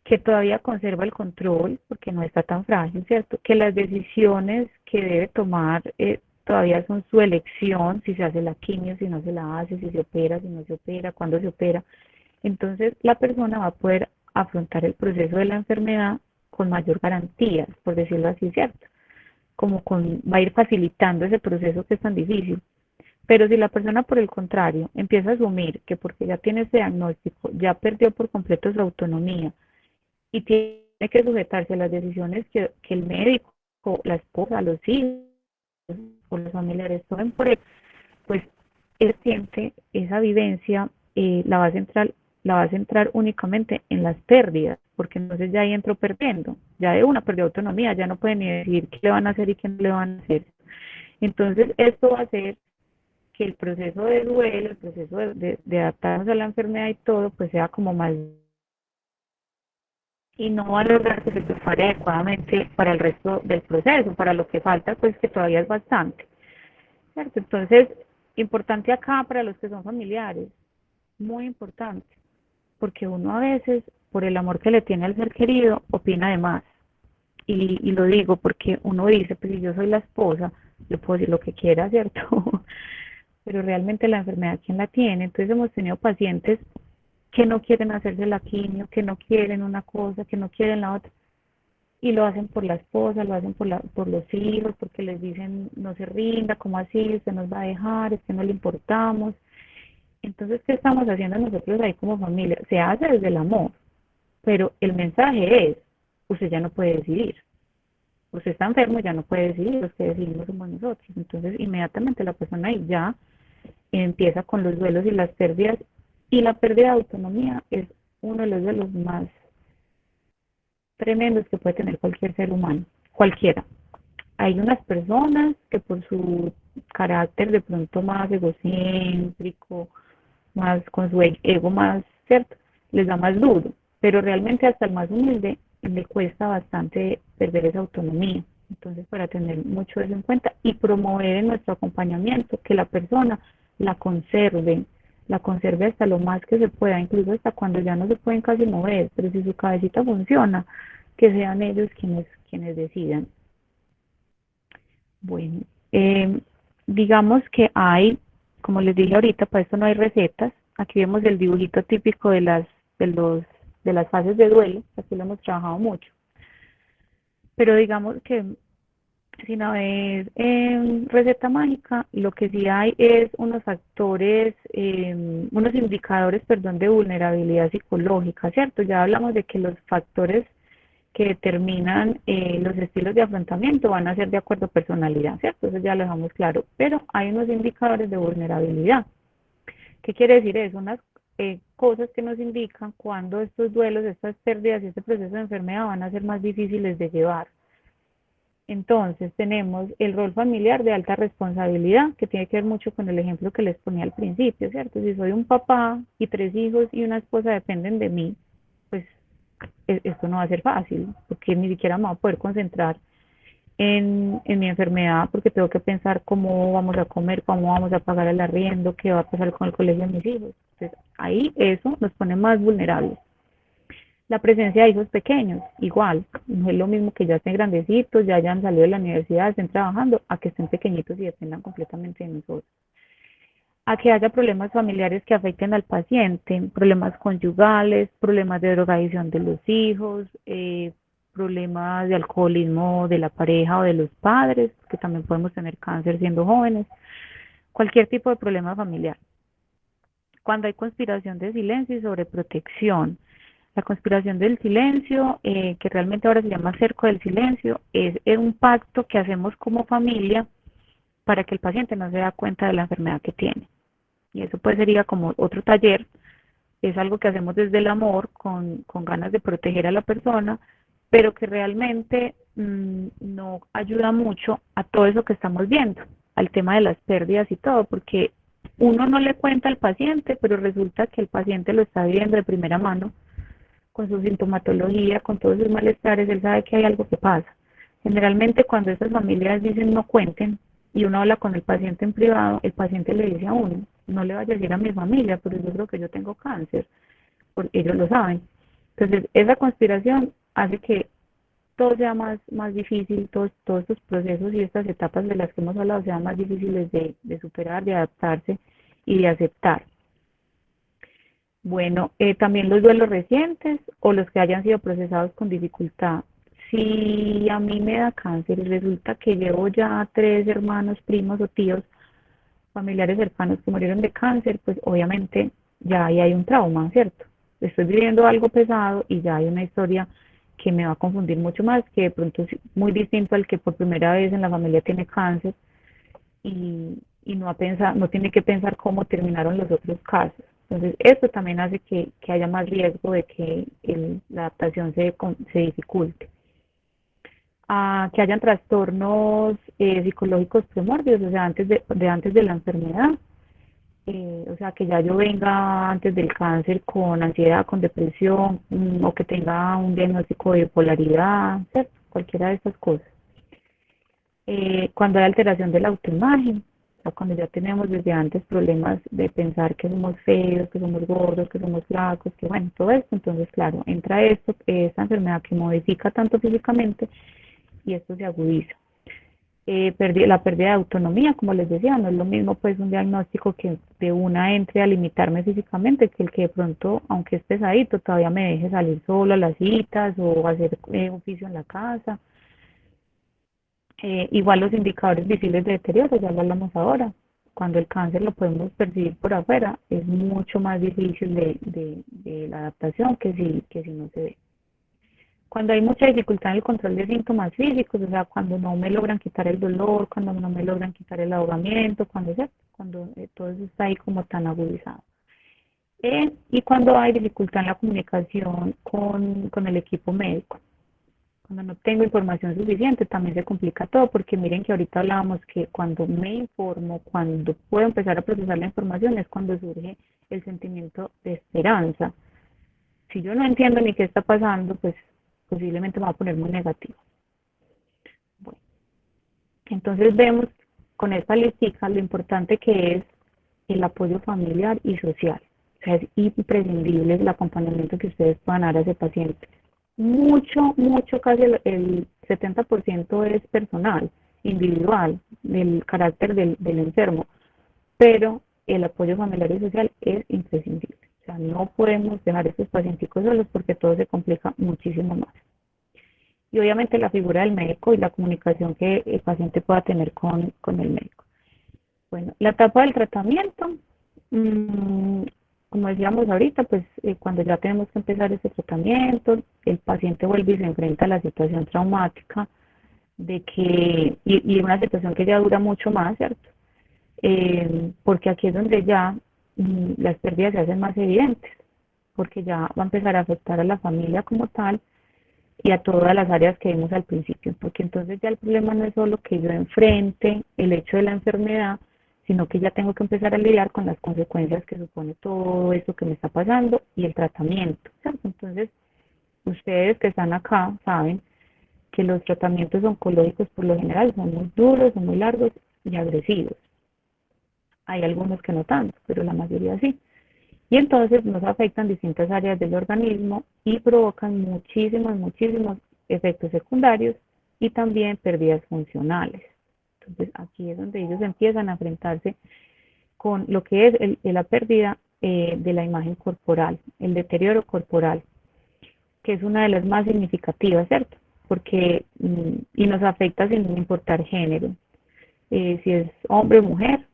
que todavía conserva el control, porque no está tan frágil, ¿cierto? Que las decisiones que debe tomar todavía son su elección, si se hace la quimio, si no se la hace, si se opera, si no se opera, cuándo se opera. Entonces la persona va a poder afrontar el proceso de la enfermedad con mayor garantía, por decirlo así, ¿cierto? Va a ir facilitando ese proceso que es tan difícil. Pero si la persona, por el contrario, empieza a asumir que porque ya tiene ese diagnóstico, ya perdió por completo su autonomía, y tiene que sujetarse a las decisiones que el médico, la esposa, los hijos o los familiares tomen por él, pues él siente esa vivencia, la va a centrar únicamente en las pérdidas, porque entonces ya ahí entró perdiendo, ya de una perdió autonomía, ya no puede ni decir qué le van a hacer y qué no le van a hacer. Entonces esto va a hacer que el proceso de duelo, el proceso de adaptarnos a la enfermedad y todo, pues sea como más y no va a lograr que se prepare adecuadamente para el resto del proceso, para lo que falta, pues que todavía es bastante, ¿cierto? Entonces, importante acá para los que son familiares, muy importante, porque uno a veces, por el amor que le tiene al ser querido, opina de más. Y lo digo porque uno dice, pues si yo soy la esposa, le puedo decir lo que quiera, ¿cierto? Pero realmente la enfermedad, ¿quién la tiene? Entonces hemos tenido pacientes que no quieren hacerse la quimio, que no quieren una cosa, que no quieren la otra, y lo hacen por la esposa, lo hacen por los hijos, porque les dicen no se rinda, ¿cómo así? Usted nos va a dejar, es que no le importamos. Entonces, ¿qué estamos haciendo nosotros ahí como familia? Se hace desde el amor, pero el mensaje es, usted ya no puede decidir. Usted está enfermo, ya no puede decidir, los que decidimos somos nosotros. Entonces, inmediatamente la persona ahí ya empieza con los duelos y las pérdidas, y la pérdida de autonomía es uno de los más tremendos que puede tener cualquier ser humano, cualquiera. Hay unas personas que por su carácter de pronto más egocéntrico, más con su ego más, ¿cierto? Les da más duro, pero realmente hasta el más humilde le cuesta bastante perder esa autonomía. Entonces, para tener mucho eso en cuenta y promover en nuestro acompañamiento que la persona la conserve hasta lo más que se pueda, incluso hasta cuando ya no se pueden casi mover, pero si su cabecita funciona, que sean ellos quienes decidan. Bueno, digamos que hay, como les dije ahorita, para esto no hay recetas, aquí vemos el dibujito típico de los, de las fases de duelo, aquí lo hemos trabajado mucho. Pero digamos que sin haber receta mágica, lo que sí hay es unos factores, unos indicadores, perdón, de vulnerabilidad psicológica, ¿cierto? Ya hablamos de que los factores que determinan los estilos de afrontamiento van a ser de acuerdo a personalidad, ¿cierto? Eso ya lo dejamos claro, pero hay unos indicadores de vulnerabilidad. ¿Qué quiere decir eso? Unas cosas que nos indican cuando estos duelos, estas pérdidas y este proceso de enfermedad van a ser más difíciles de llevar. Entonces tenemos el rol familiar de alta responsabilidad, que tiene que ver mucho con el ejemplo que les ponía al principio, ¿cierto? Si soy un papá y 3 hijos y una esposa dependen de mí, pues esto no va a ser fácil, porque ni siquiera me voy a poder concentrar en mi enfermedad, porque tengo que pensar cómo vamos a comer, cómo vamos a pagar el arriendo, qué va a pasar con el colegio de mis hijos. Entonces ahí eso nos pone más vulnerables. La presencia de hijos pequeños, igual, no es lo mismo que ya estén grandecitos, ya hayan salido de la universidad, estén trabajando, a que estén pequeñitos y dependan completamente de nosotros. A que haya problemas familiares que afecten al paciente, problemas conyugales, problemas de drogadicción de los hijos, problemas de alcoholismo de la pareja o de los padres, que también podemos tener cáncer siendo jóvenes, cualquier tipo de problema familiar. Cuando hay conspiración de silencio y sobreprotección, la conspiración del silencio, que realmente ahora se llama cerco del silencio, es un pacto que hacemos como familia para que el paciente no se dé cuenta de la enfermedad que tiene. Y eso pues sería como otro taller, es algo que hacemos desde el amor, con ganas de proteger a la persona, pero que realmente no ayuda mucho a todo eso que estamos viendo, al tema de las pérdidas y todo, porque uno no le cuenta al paciente, pero resulta que el paciente lo está viviendo de primera mano, con su sintomatología, con todos sus malestares, él sabe que hay algo que pasa. Generalmente cuando esas familias dicen no cuenten y uno habla con el paciente en privado, el paciente le dice a uno, no le vaya a decir a mi familia, pero yo creo que yo tengo cáncer, porque ellos lo saben. Entonces esa conspiración hace que todo sea más difícil, todos estos procesos y estas etapas de las que hemos hablado sean más difíciles de superar, de adaptarse y de aceptar. Bueno, también los duelos recientes o los que hayan sido procesados con dificultad. Si a mí me da cáncer y resulta que llevo ya 3 hermanos, primos o tíos, familiares cercanos que murieron de cáncer, pues obviamente ya ahí hay un trauma, ¿cierto? Estoy viviendo algo pesado y ya hay una historia que me va a confundir mucho más, que de pronto es muy distinto al que por primera vez en la familia tiene cáncer y no, no tiene que pensar cómo terminaron los otros casos. Entonces, esto también hace que haya más riesgo de que la adaptación se dificulte. Que hayan trastornos psicológicos primordios, o sea, antes de la enfermedad, o sea, que ya yo venga antes del cáncer con ansiedad, con depresión, o que tenga un diagnóstico de bipolaridad, ¿cierto? Cualquiera de estas cosas. Cuando hay alteración de la autoimagen, o sea, cuando ya tenemos desde antes problemas de pensar que somos feos, que somos gordos, que somos flacos, que bueno, todo esto, entonces claro, entra esta enfermedad que modifica tanto físicamente y esto se agudiza. La pérdida de autonomía, como les decía, no es lo mismo pues un diagnóstico que de una entre a limitarme físicamente que el que de pronto, aunque es pesadito, todavía me deje salir solo a las citas o hacer oficio en la casa. Igual los indicadores visibles de deterioro, ya lo hablamos ahora. Cuando el cáncer lo podemos percibir por afuera, es mucho más difícil de la adaptación que si no se ve. Cuando hay mucha dificultad en el control de síntomas físicos, o sea, cuando no me logran quitar el dolor, cuando no me logran quitar el ahogamiento, cuando todo eso está ahí como tan agudizado. Y cuando hay dificultad en la comunicación con el equipo médico. Cuando no tengo información suficiente también se complica todo, porque miren que ahorita hablábamos que cuando me informo, cuando puedo empezar a procesar la información es cuando surge el sentimiento de esperanza. Si yo no entiendo ni qué está pasando, pues posiblemente me va a poner muy negativo. Bueno, entonces vemos con esta listica lo importante que es el apoyo familiar y social. O sea, es imprescindible el acompañamiento que ustedes puedan dar a ese paciente. Mucho, casi el 70% es personal, individual, del carácter del enfermo, pero el apoyo familiar y social es imprescindible. O sea, no podemos dejar a estos pacientes solos porque todo se complica muchísimo más. Y obviamente la figura del médico y la comunicación que el paciente pueda tener con el médico. Bueno, la etapa del tratamiento, mmm, como decíamos ahorita, pues cuando ya tenemos que empezar ese tratamiento, el paciente vuelve y se enfrenta a la situación traumática de que, y una situación que ya dura mucho más, ¿cierto? Porque aquí es donde ya las pérdidas se hacen más evidentes, porque ya va a empezar a afectar a la familia como tal y a todas las áreas que vimos al principio, porque entonces ya el problema no es solo que yo enfrente el hecho de la enfermedad, sino que ya tengo que empezar a lidiar con las consecuencias que supone todo eso que me está pasando y el tratamiento, ¿cierto? Entonces, ustedes que están acá saben que los tratamientos oncológicos por lo general son muy duros, son muy largos y agresivos. Hay algunos que no tanto, pero la mayoría sí. Y entonces nos afectan distintas áreas del organismo y provocan muchísimos efectos secundarios y también pérdidas funcionales. Entonces aquí es donde ellos empiezan a enfrentarse con lo que es la pérdida de la imagen corporal, el deterioro corporal, que es una de las más significativas, ¿cierto? Porque, y nos afecta sin importar género, si es hombre o mujer,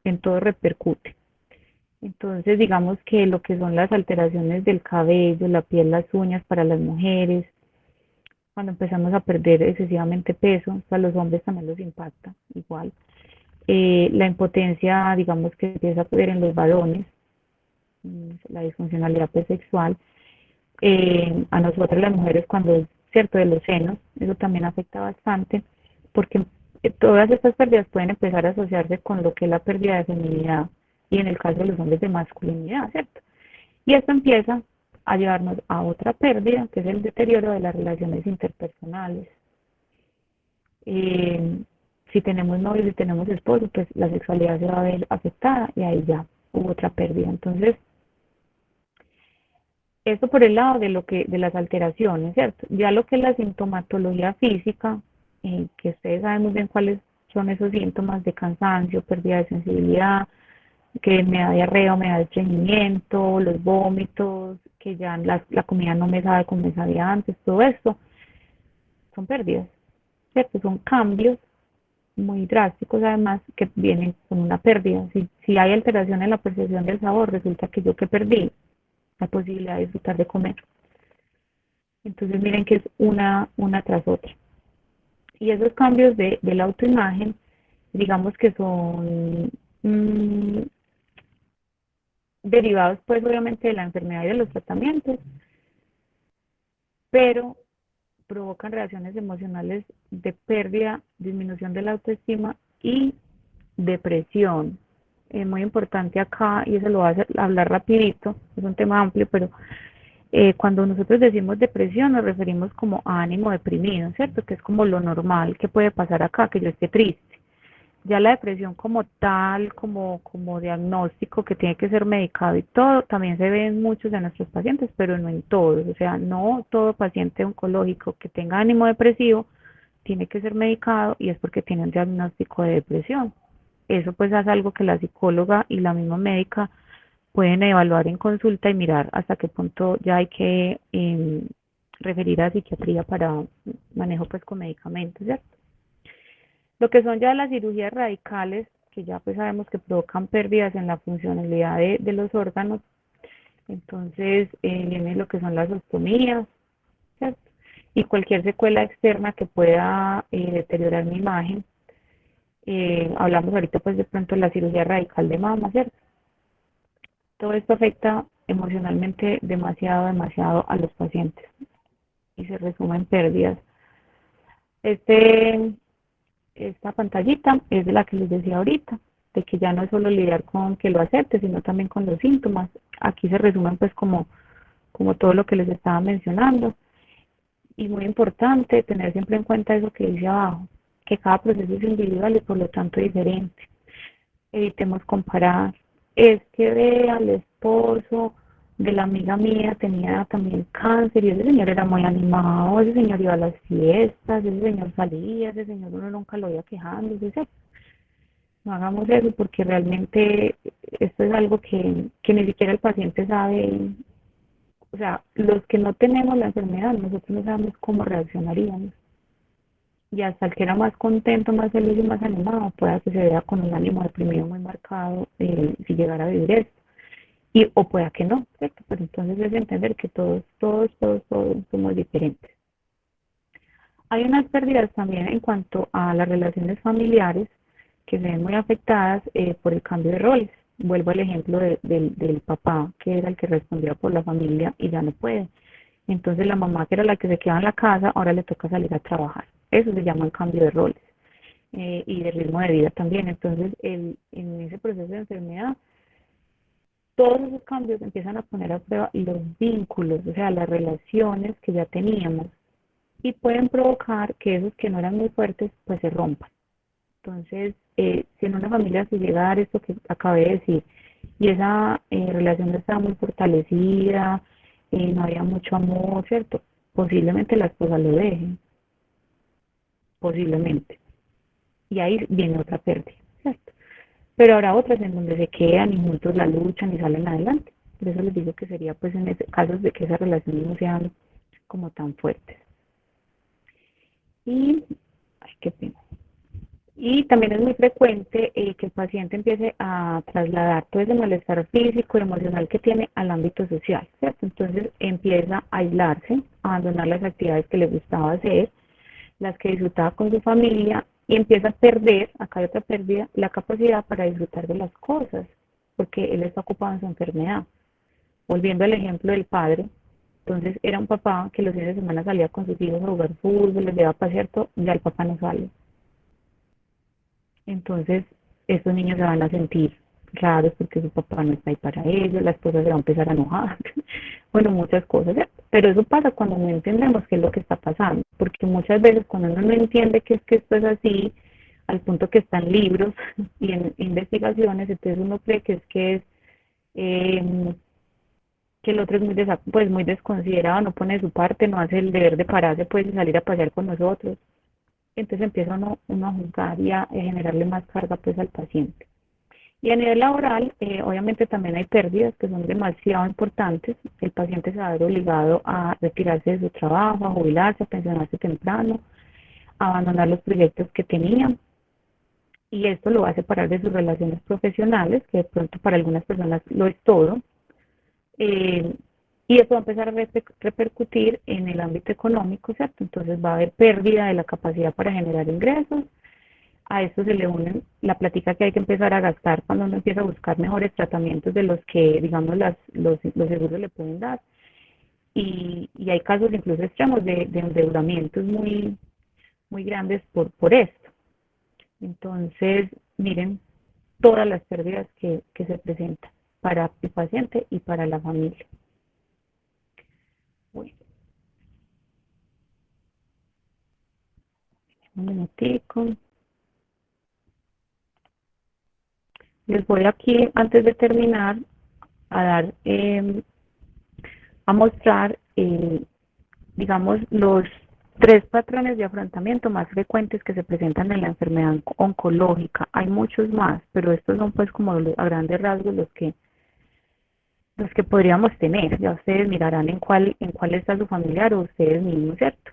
en todo repercute. Entonces, digamos que lo que son las alteraciones del cabello, la piel, las uñas para las mujeres, cuando empezamos a perder excesivamente peso, a los hombres también los impacta igual. La impotencia, digamos que empieza a poder en los varones, la disfuncionalidad pues, sexual, a nosotras las mujeres cuando es cierto de los senos, eso también afecta bastante, porque todas estas pérdidas pueden empezar a asociarse con lo que es la pérdida de feminidad y en el caso de los hombres de masculinidad, ¿cierto? Y esto empieza a llevarnos a otra pérdida, que es el deterioro de las relaciones interpersonales. Si tenemos novios, si tenemos esposos, pues la sexualidad se va a ver afectada y ahí ya hubo otra pérdida. Entonces, esto por el lado de lo que de las alteraciones, ¿cierto? Ya lo que es la sintomatología física, que ustedes saben muy bien cuáles son esos síntomas de cansancio, pérdida de sensibilidad, que me da diarrea o me da estreñimiento, los vómitos, que ya la comida no me sabe como me sabía antes, todo esto son pérdidas, ¿cierto? Son cambios muy drásticos además que vienen con una pérdida. Si hay alteración en la percepción del sabor, resulta que yo que perdí la posibilidad de disfrutar de comer. Entonces miren que es una tras otra. Y esos cambios de la autoimagen, digamos que son derivados pues obviamente de la enfermedad y de los tratamientos, pero provocan reacciones emocionales de pérdida, disminución de la autoestima y depresión. Es muy importante acá, y eso lo voy a hablar rapidito, es un tema amplio, pero cuando nosotros decimos depresión nos referimos como a ánimo deprimido, ¿cierto? Que es como lo normal que puede pasar acá, que yo esté triste. Ya la depresión como tal, como diagnóstico que tiene que ser medicado y todo, también se ve en muchos de nuestros pacientes, pero no en todos. O sea, no todo paciente oncológico que tenga ánimo depresivo tiene que ser medicado y es porque tiene un diagnóstico de depresión. Eso pues es algo que la psicóloga y la misma médica pueden evaluar en consulta y mirar hasta qué punto ya hay que referir a psiquiatría para manejo pues con medicamentos, ¿cierto? Lo que son ya las cirugías radicales, que ya pues sabemos que provocan pérdidas en la funcionalidad de los órganos, entonces viene lo que son las ostomías, ¿cierto? Y cualquier secuela externa que pueda deteriorar mi imagen. Hablamos ahorita pues de pronto de la cirugía radical de mama, ¿cierto? Todo esto afecta emocionalmente demasiado a los pacientes y se resume en pérdidas. Este esta pantallita es de la que les decía ahorita, de que ya no es solo lidiar con que lo acepte, sino también con los síntomas. Aquí se resumen pues como todo lo que les estaba mencionando. Y muy importante tener siempre en cuenta eso que dice abajo, que cada proceso es individual y por lo tanto diferente. Evitemos comparar. Es que vea al esposo de la amiga mía tenía también cáncer y ese señor era muy animado, ese señor iba a las fiestas, ese señor salía, ese señor uno nunca lo veía quejándose, no hagamos eso porque realmente esto es algo que ni siquiera el paciente sabe, o sea, los que no tenemos la enfermedad, nosotros no sabemos cómo reaccionaríamos. Y hasta el que era más contento, más feliz y más animado, pueda que se vea con un ánimo deprimido muy marcado si llegara a vivir esto. O pueda que no, ¿cierto? Pero entonces es entender que todos somos diferentes. Hay unas pérdidas también en cuanto a las relaciones familiares que se ven muy afectadas por el cambio de roles. Vuelvo al ejemplo del papá, que era el que respondía por la familia y ya no puede. Entonces la mamá, que era la que se quedaba en la casa, ahora le toca salir a trabajar. Eso se llama el cambio de roles y de ritmo de vida también. Entonces, en ese proceso de enfermedad, todos esos cambios empiezan a poner a prueba los vínculos, o sea, las relaciones que ya teníamos y pueden provocar que esos que no eran muy fuertes, pues se rompan. Entonces, si en una familia se llega a dar esto que acabé de decir, y esa relación no estaba muy fortalecida, no había mucho amor, ¿cierto? Posiblemente la esposa lo deje, posiblemente. Y ahí viene otra pérdida, ¿cierto? Pero habrá otras en donde se quedan y juntos la luchan y salen adelante. Por eso les digo que sería pues en ese, casos de que esas relaciones no sean como tan fuertes. Y, ay, qué pena. Y también es muy frecuente que el paciente empiece a trasladar todo ese malestar físico y emocional que tiene al ámbito social, ¿cierto? Entonces empieza a aislarse, a abandonar las actividades que le gustaba hacer, las que disfrutaba con su familia y empieza a perder, acá hay otra pérdida, la capacidad para disfrutar de las cosas, porque él está ocupado en su enfermedad. Volviendo al ejemplo del padre, entonces era un papá que los fines de semana salía con sus hijos a jugar fútbol, les llevaba a pasear todo, ya el papá no sale. Entonces, estos niños se van a sentir raros porque su papá no está ahí para ellos, la esposa se va a empezar a enojar, bueno, muchas cosas, ¿cierto? Pero eso pasa cuando no entendemos qué es lo que está pasando, porque muchas veces cuando uno no entiende que es que esto es así, al punto que están libros y en investigaciones, entonces uno cree que es eh, que el otro es muy, pues, muy desconsiderado, no pone su parte, no hace el deber de pararse pues y salir a pasear con nosotros. Entonces empieza uno a juzgar y a generarle más carga pues al paciente. Y a nivel laboral, obviamente también hay pérdidas que son demasiado importantes. El paciente se va a ver obligado a retirarse de su trabajo, a jubilarse, a pensionarse temprano, a abandonar los proyectos que tenía. Y esto lo va a separar de sus relaciones profesionales, que de pronto para algunas personas lo es todo. Eh, y eso va a empezar a repercutir en el ámbito económico, ¿cierto? Entonces va a haber pérdida de la capacidad para generar ingresos. A esto se le une la plática que hay que empezar a gastar cuando uno empieza a buscar mejores tratamientos de los que, digamos, los seguros le pueden dar. Y hay casos incluso extremos de endeudamientos muy grandes por esto. Entonces, miren todas las pérdidas que se presentan para el paciente y para la familia. Bueno, un minutico. Les voy aquí, antes de terminar, a dar, a mostrar, digamos, los tres patrones de afrontamiento más frecuentes que se presentan en la enfermedad oncológica. Hay muchos más, pero estos son pues como a grandes rasgos los que podríamos tener. Ya ustedes mirarán en cuál está su familiar o ustedes mismos, ¿cierto?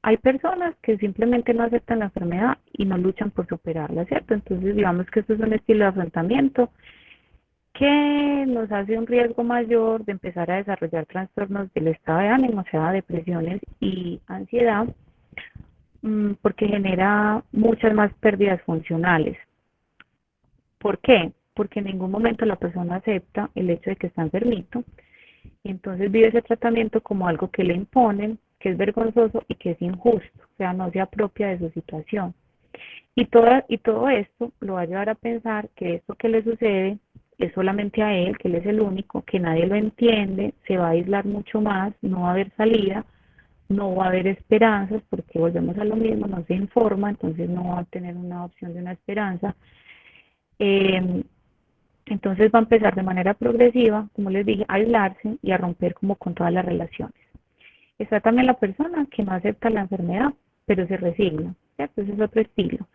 Hay personas que simplemente no aceptan la enfermedad y no luchan por superarla, ¿cierto? Entonces, digamos que esto es un estilo de afrontamiento que nos hace un riesgo mayor de empezar a desarrollar trastornos del estado de ánimo, o sea, depresiones y ansiedad, porque genera muchas más pérdidas funcionales. ¿Por qué? Porque en ningún momento la persona acepta el hecho de que está enfermito y entonces vive ese tratamiento como algo que le imponen, que es vergonzoso y que es injusto, o sea, no se apropia de su situación. Y todo esto lo va a llevar a pensar que esto que le sucede es solamente a él, que él es el único, que nadie lo entiende, se va a aislar mucho más, no va a haber salida, no va a haber esperanzas, porque volvemos a lo mismo, no se informa, entonces no va a tener una opción de una esperanza. Eh, entonces va a empezar de manera progresiva, como les dije, a aislarse y a romper como con todas las relaciones. Está también la persona que no acepta la enfermedad, pero se resigna, ¿cierto? Ese es otro estilo.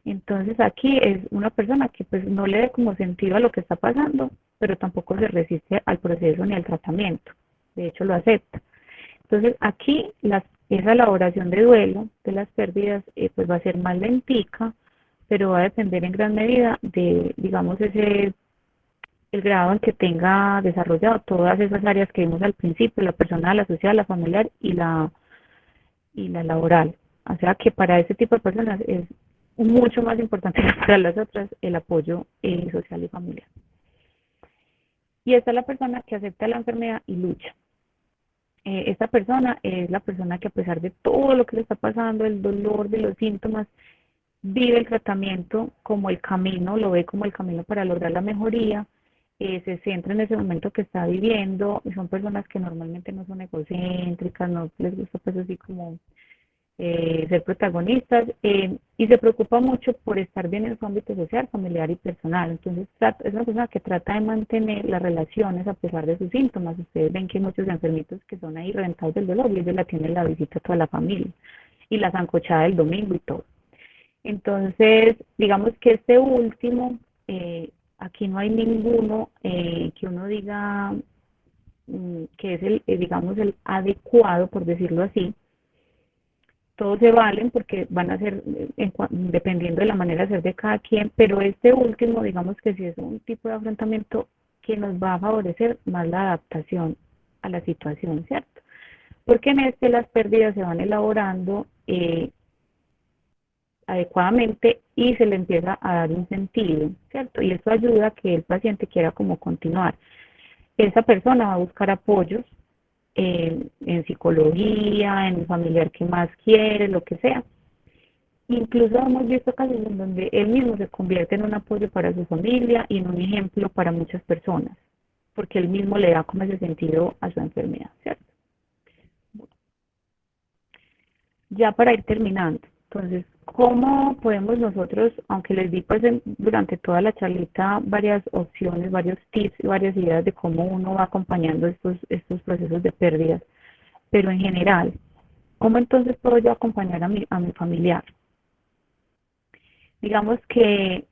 Entonces aquí es una persona que pues no le dé como sentido a lo que está pasando, pero tampoco se resiste al proceso ni al tratamiento. De hecho lo acepta. Entonces aquí esa elaboración de duelo de las pérdidas pues va a ser más lentica, pero va a depender en gran medida de, digamos, el grado en que tenga desarrollado todas esas áreas que vimos al principio, la personal, la social, la familiar y la laboral. O sea que para ese tipo de personas es mucho más importante que para las otras el apoyo social y familiar. Y esta es la persona que acepta la enfermedad y lucha. Esta persona es la persona que a pesar de todo lo que le está pasando, el dolor, de los síntomas, vive el tratamiento como el camino, lo ve como el camino para lograr la mejoría, se centra en ese momento que está viviendo, y son personas que normalmente no son egocéntricas, no les gusta pues así como ser protagonistas, y se preocupa mucho por estar bien en su ámbito social, familiar y personal. Entonces es una persona que trata de mantener las relaciones a pesar de sus síntomas. Ustedes ven que hay muchos enfermitos que son ahí reventados del dolor y ellos la tienen la visita a toda la familia y la zancochada del domingo y todo. Entonces, digamos que este último, aquí no hay ninguno que uno diga que es digamos, el adecuado, por decirlo así. Todos se valen porque van a ser, dependiendo de la manera de ser de cada quien, pero este último, digamos que sí es un tipo de afrontamiento que nos va a favorecer más la adaptación a la situación, ¿cierto? Porque en este las pérdidas se van elaborando adecuadamente y se le empieza a dar un sentido, ¿cierto? Y eso ayuda a que el paciente quiera como continuar. Esa persona va a buscar apoyos en psicología, en el familiar que más quiere, lo que sea. Incluso hemos visto casos en donde él mismo se convierte en un apoyo para su familia y en un ejemplo para muchas personas, porque él mismo le da como ese sentido a su enfermedad, ¿cierto? Ya para ir terminando, entonces, ¿cómo podemos nosotros, aunque les di pues durante toda la charlita varias opciones, varios tips y varias ideas de cómo uno va acompañando estos procesos de pérdidas, pero en general, ¿cómo entonces puedo yo acompañar a mi familiar? Digamos que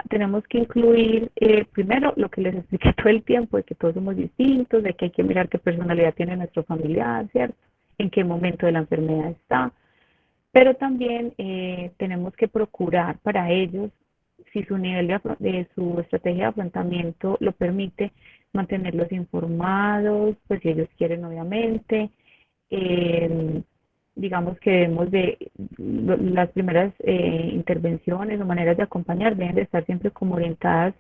tenemos que incluir primero lo que les expliqué todo el tiempo, de que todos somos distintos, de que hay que mirar qué personalidad tiene nuestro familiar, ¿cierto? En qué momento de la enfermedad está, pero también tenemos que procurar para ellos, si su nivel de su estrategia de afrontamiento lo permite, mantenerlos informados, pues si ellos quieren obviamente, eh, digamos que debemos las primeras intervenciones o maneras de acompañar deben de estar siempre como orientadas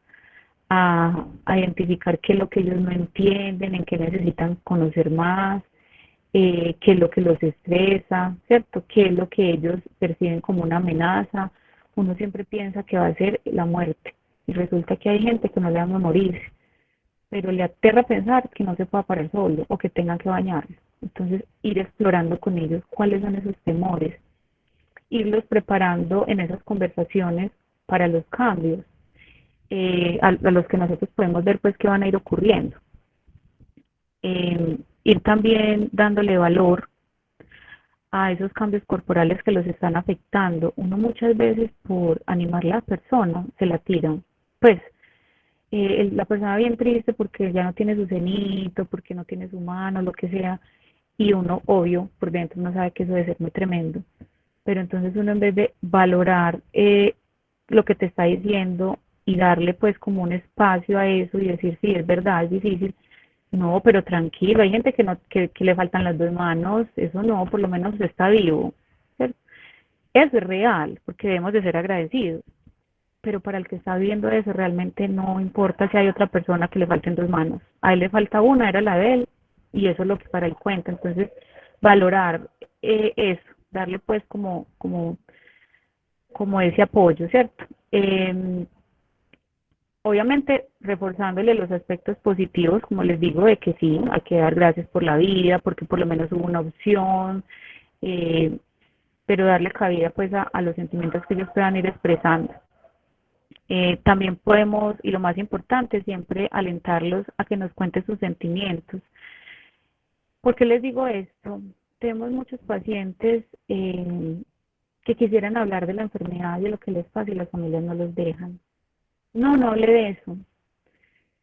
a identificar qué es lo que ellos no entienden, en qué necesitan conocer más, qué es lo que los estresa, ¿cierto? ¿Qué es lo que ellos perciben como una amenaza? Uno siempre piensa que va a ser la muerte y resulta que hay gente que no le va a morir, pero le aterra pensar que no se pueda parar solo o que tengan que bañarlo. Entonces, ir explorando con ellos cuáles son esos temores, irlos preparando en esas conversaciones para los cambios, a los que nosotros podemos ver pues que van a ir ocurriendo. Ir también dándole valor a esos cambios corporales que los están afectando. Uno muchas veces por animar a la persona se la tiran. Pues la persona bien triste porque ya no tiene su cenito, porque no tiene su mano, lo que sea, y uno, obvio, por dentro no sabe que eso debe ser muy tremendo. Pero entonces uno en vez de valorar lo que te está diciendo y darle pues como un espacio a eso y decir, sí, es verdad, es difícil, no, pero tranquilo, hay gente que le faltan las dos manos, eso no, por lo menos está vivo. ¿Cierto? Es real, porque debemos de ser agradecidos, pero para el que está viviendo eso realmente no importa si hay otra persona que le falten dos manos. A él le falta una, era la de él, y eso es lo que para él cuenta. Entonces, valorar eso, darle pues como ese apoyo, ¿cierto? Obviamente reforzándole los aspectos positivos, como les digo, de que sí, hay que dar gracias por la vida, porque por lo menos hubo una opción, eh, pero darle cabida pues a los sentimientos que ellos puedan ir expresando. También podemos, y lo más importante, siempre alentarlos a que nos cuenten sus sentimientos. ¿Por qué les digo esto? Tenemos muchos pacientes que quisieran hablar de la enfermedad y de lo que les pasa y las familias no los dejan. No, no hable de eso.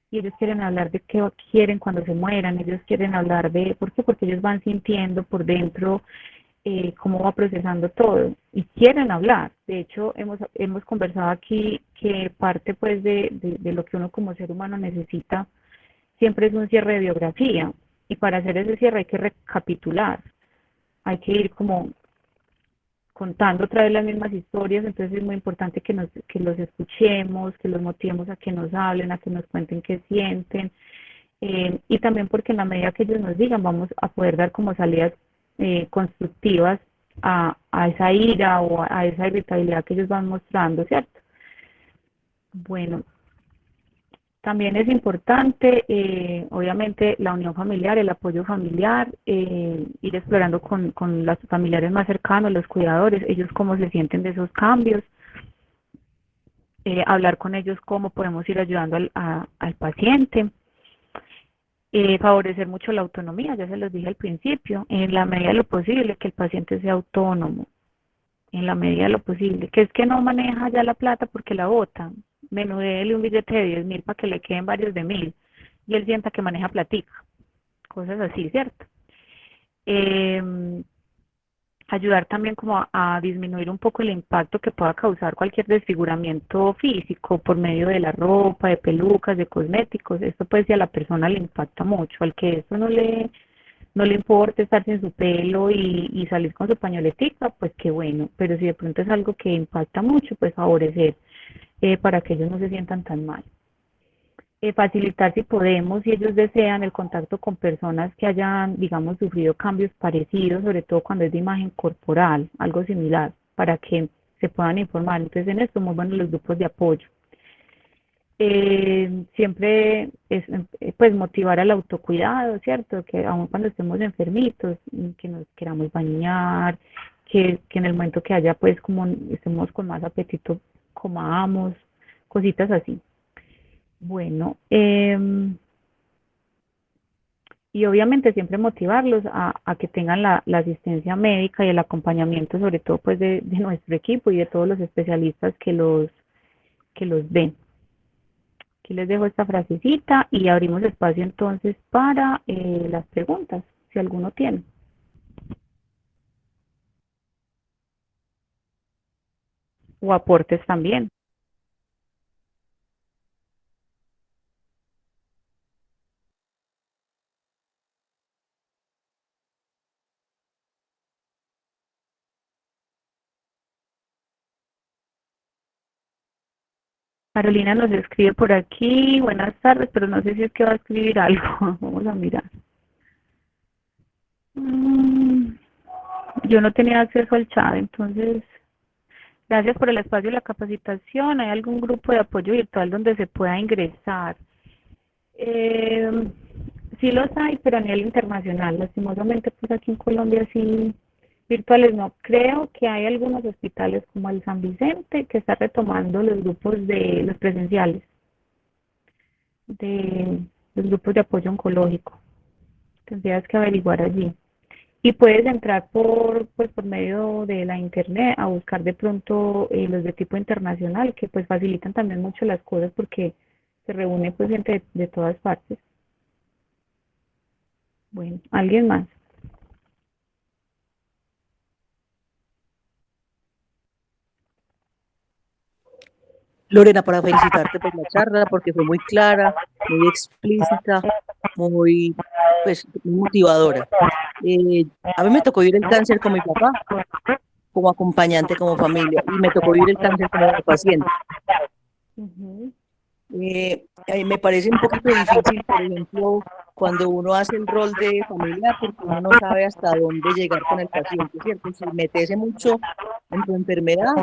Y ellos quieren hablar de qué quieren cuando se mueran, ellos quieren hablar de, ¿por qué? Porque ellos van sintiendo por dentro cómo va procesando todo y quieren hablar. De hecho, hemos conversado aquí que parte pues de lo que uno como ser humano necesita siempre es un cierre de biografía y para hacer ese cierre hay que recapitular, hay que ir como contando otra vez las mismas historias, entonces es muy importante que los escuchemos, que los motivemos a que nos hablen, a que nos cuenten qué sienten, y también porque en la medida que ellos nos digan vamos a poder dar como salidas constructivas a esa ira o a esa irritabilidad que ellos van mostrando, ¿cierto? Bueno, también es importante, obviamente, la unión familiar, el apoyo familiar, ir explorando con los familiares más cercanos, los cuidadores, ellos cómo se sienten de esos cambios, hablar con ellos cómo podemos ir ayudando al paciente, favorecer mucho la autonomía, ya se los dije al principio, en la medida de lo posible que el paciente sea autónomo, en la medida de lo posible, que es que no maneja ya la plata porque la bota, menudéle un billete de 10.000 para que le queden varios de 1.000 y él sienta que maneja platica, cosas así, ¿cierto? Eh, ayudar también como a disminuir un poco el impacto que pueda causar cualquier desfiguramiento físico por medio de la ropa, de pelucas, de cosméticos. Esto pues si a la persona le impacta mucho, al que esto no le importa estar sin su pelo y salir con su pañoletica, pues qué bueno, pero si de pronto es algo que impacta mucho, pues favorecer para que ellos no se sientan tan mal. Facilitar si podemos, si ellos desean, el contacto con personas que hayan, digamos, sufrido cambios parecidos, sobre todo cuando es de imagen corporal, algo similar, para que se puedan informar. Entonces, en esto muy buenos los grupos de apoyo. Siempre es, pues, motivar al autocuidado, ¿cierto? Que aun cuando estemos enfermitos, que nos queramos bañar, que en el momento que haya, pues, como estemos con más apetito, comamos, cositas así. Bueno, y obviamente siempre motivarlos a que tengan la asistencia médica y el acompañamiento, sobre todo pues de nuestro equipo y de todos los especialistas que los ven. Aquí les dejo esta frasecita y abrimos espacio entonces para las preguntas, si alguno tiene, o aportes también. Carolina nos escribe por aquí, buenas tardes, pero no sé si es que va a escribir algo. Vamos a mirar. Mm, yo no tenía acceso al chat, entonces gracias por el espacio y la capacitación. ¿Hay algún grupo de apoyo virtual donde se pueda ingresar? Eh, sí los hay, pero a nivel internacional. Lastimosamente, pues aquí en Colombia sí, virtuales no. Creo que hay algunos hospitales como el San Vicente que está retomando los grupos de los presenciales, de los grupos de apoyo oncológico. Tendrías que averiguar allí. Y puedes entrar pues, por medio de la internet a buscar de pronto los de tipo internacional, que pues facilitan también mucho las cosas porque se reúne pues gente de todas partes. Bueno, ¿alguien más? Lorena, para felicitarte por la charla, porque fue muy clara, muy explícita, muy, pues, muy motivadora. A mí me tocó vivir el cáncer con mi papá, como acompañante, como familia, y me tocó vivir el cáncer como paciente. Ujú. Me parece un poquito difícil, por ejemplo, cuando uno hace el rol de familiar, porque uno no sabe hasta dónde llegar con el paciente, ¿cierto? Si meterse mucho en tu enfermedad,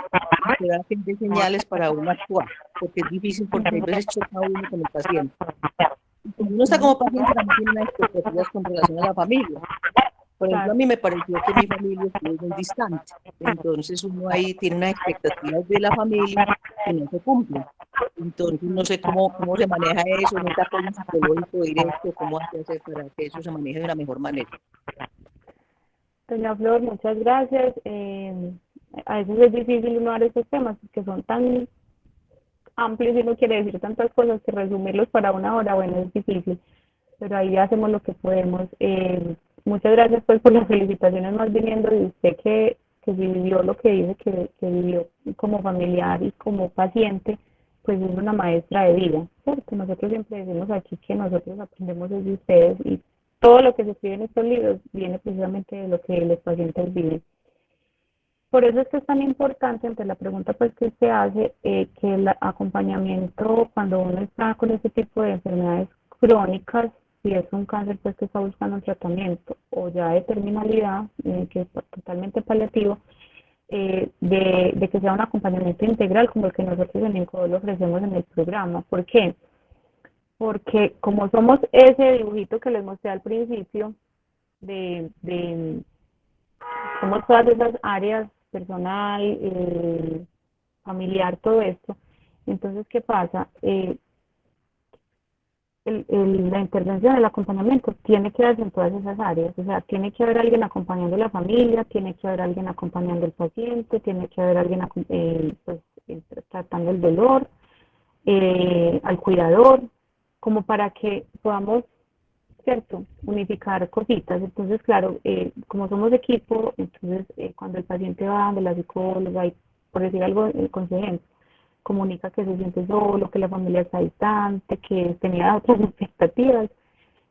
esperar a que dé señales para uno actuar, porque es difícil, porque hay veces choca uno con el paciente. Y cuando uno está Ujú. como paciente, también tiene unas expectativas con relación a la familia. Por ejemplo, a Claro, mí me pareció que mi familia estuvo muy distante. Entonces uno ahí tiene unas expectativas de la familia que no se cumplen. Entonces no sé cómo se maneja eso, no te apoyo psicológico directo, cómo hacer para que eso se maneje de una mejor manera. doña Flor, muchas gracias. A veces es difícil uno dar estos temas porque son tan amplios y uno quiere decir tantas cosas que resumirlos para una hora, bueno, es difícil, pero ahí hacemos lo que podemos. Muchas gracias pues por las felicitaciones más viniendo de usted que vivió lo que dice que vivió como familiar y como paciente, pues es una maestra de vida, ¿cierto? Nosotros siempre decimos aquí que nosotros aprendemos de ustedes y todo lo que se escribe en estos libros viene precisamente de lo que los pacientes viven. Por eso es que es tan importante, ante la pregunta pues que usted hace, que el acompañamiento cuando uno está con este tipo de enfermedades crónicas, si es un cáncer pues que está buscando un tratamiento o ya de terminalidad, que es totalmente paliativo, de que sea un acompañamiento integral como el que nosotros en INCODOL ofrecemos en el programa. ¿Por qué? Porque como somos ese dibujito que les mostré al principio, de somos todas esas áreas personal, familiar, todo esto. Entonces, ¿qué pasa? La intervención, el acompañamiento tiene que darse en todas esas áreas, o sea, tiene que haber alguien acompañando a la familia, tiene que haber alguien acompañando al paciente, tiene que haber alguien pues, tratando el dolor, al cuidador, como para que podamos, ¿cierto? Unificar cositas. Entonces, claro, como somos equipo, entonces cuando el paciente va donde la psicóloga y por decir algo, con su ejemplo, comunica que se siente solo, que la familia está distante, que tenía otras expectativas.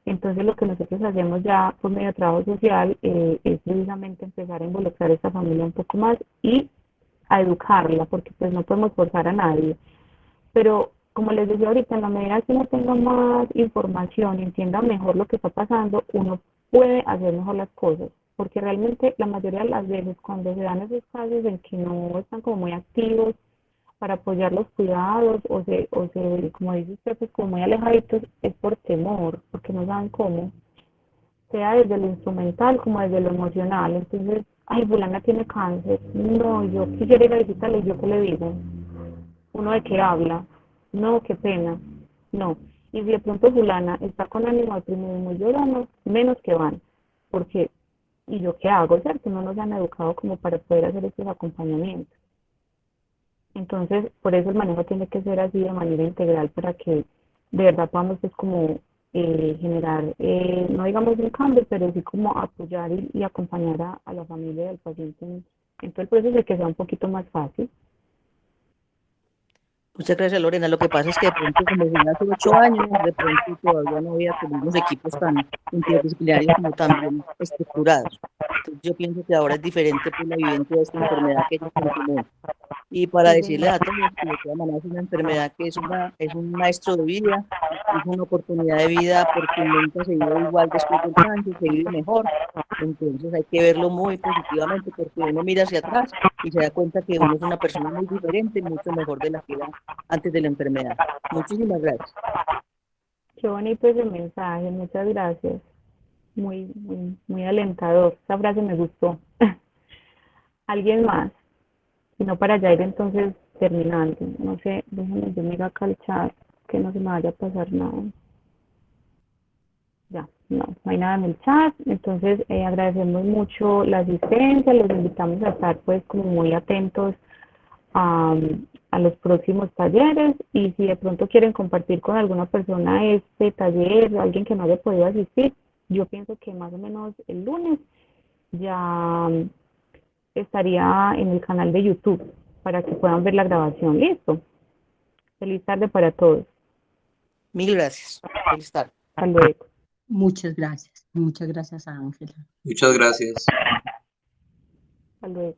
Entonces lo que nosotros hacemos ya por medio de trabajo social es precisamente empezar a involucrar a esta familia un poco más y a educarla, porque pues no podemos forzar a nadie. Pero como les decía ahorita, en la medida que uno tenga más información y entienda mejor lo que está pasando, uno puede hacer mejor las cosas. Porque realmente la mayoría de las veces cuando se dan esos casos en que no están como muy activos para apoyar los cuidados como dice usted, pues como muy alejaditos, es por temor, porque no saben cómo, sea desde lo instrumental como desde lo emocional. Entonces, ay, fulana tiene cáncer, no, yo quisiera ir a visitarle, ¿y yo qué le digo? ¿Uno de qué habla? No, qué pena, no. Y si de pronto fulana está con ánimo deprimido y muy llorando, menos que van, porque, ¿y yo qué hago? ¿Cierto? No nos han educado como para poder hacer estos acompañamientos. Entonces, por eso el manejo tiene que ser así de manera integral para que de verdad podamos pues como generar, no digamos un cambio, pero sí como apoyar y acompañar a la familia del paciente en todo el proceso de que sea un poquito más fácil. Muchas gracias, Lorena. Lo que pasa es que de pronto, como fue hace 8 años, de pronto todavía no había como unos equipos tan interdisciplinarios como tan bien estructurados. Entonces, yo pienso que ahora es diferente por la vivencia de esta enfermedad que ellos continúan. Y para Sí, decirles señor. a todos que de todas maneras es una enfermedad que es un maestro de vida, es una oportunidad de vida porque nunca se vive igual después del cáncer, se vive mejor. Entonces hay que verlo muy positivamente porque uno mira hacia atrás y se da cuenta que uno es una persona muy diferente, mucho mejor de la que era antes de la enfermedad. Muchísimas gracias. Qué bonito ese mensaje, muchas gracias. Muy, muy, muy alentador. Esa frase me gustó. ¿Alguien más? Si no, para ya ir entonces terminando. No sé, déjenme yo miro acá el chat, que no se me vaya a pasar nada. Ya, no hay nada en el chat. Entonces, agradecemos mucho la asistencia, los invitamos a estar pues como muy atentos a, a los próximos talleres y si de pronto quieren compartir con alguna persona este taller, alguien que no haya podido asistir, yo pienso que más o menos el lunes ya estaría en el canal de YouTube para que puedan ver la grabación. Listo. Feliz tarde para todos. Mil gracias. Feliz tarde. Hasta luego. Muchas gracias, Ángela. Muchas gracias. Hasta luego.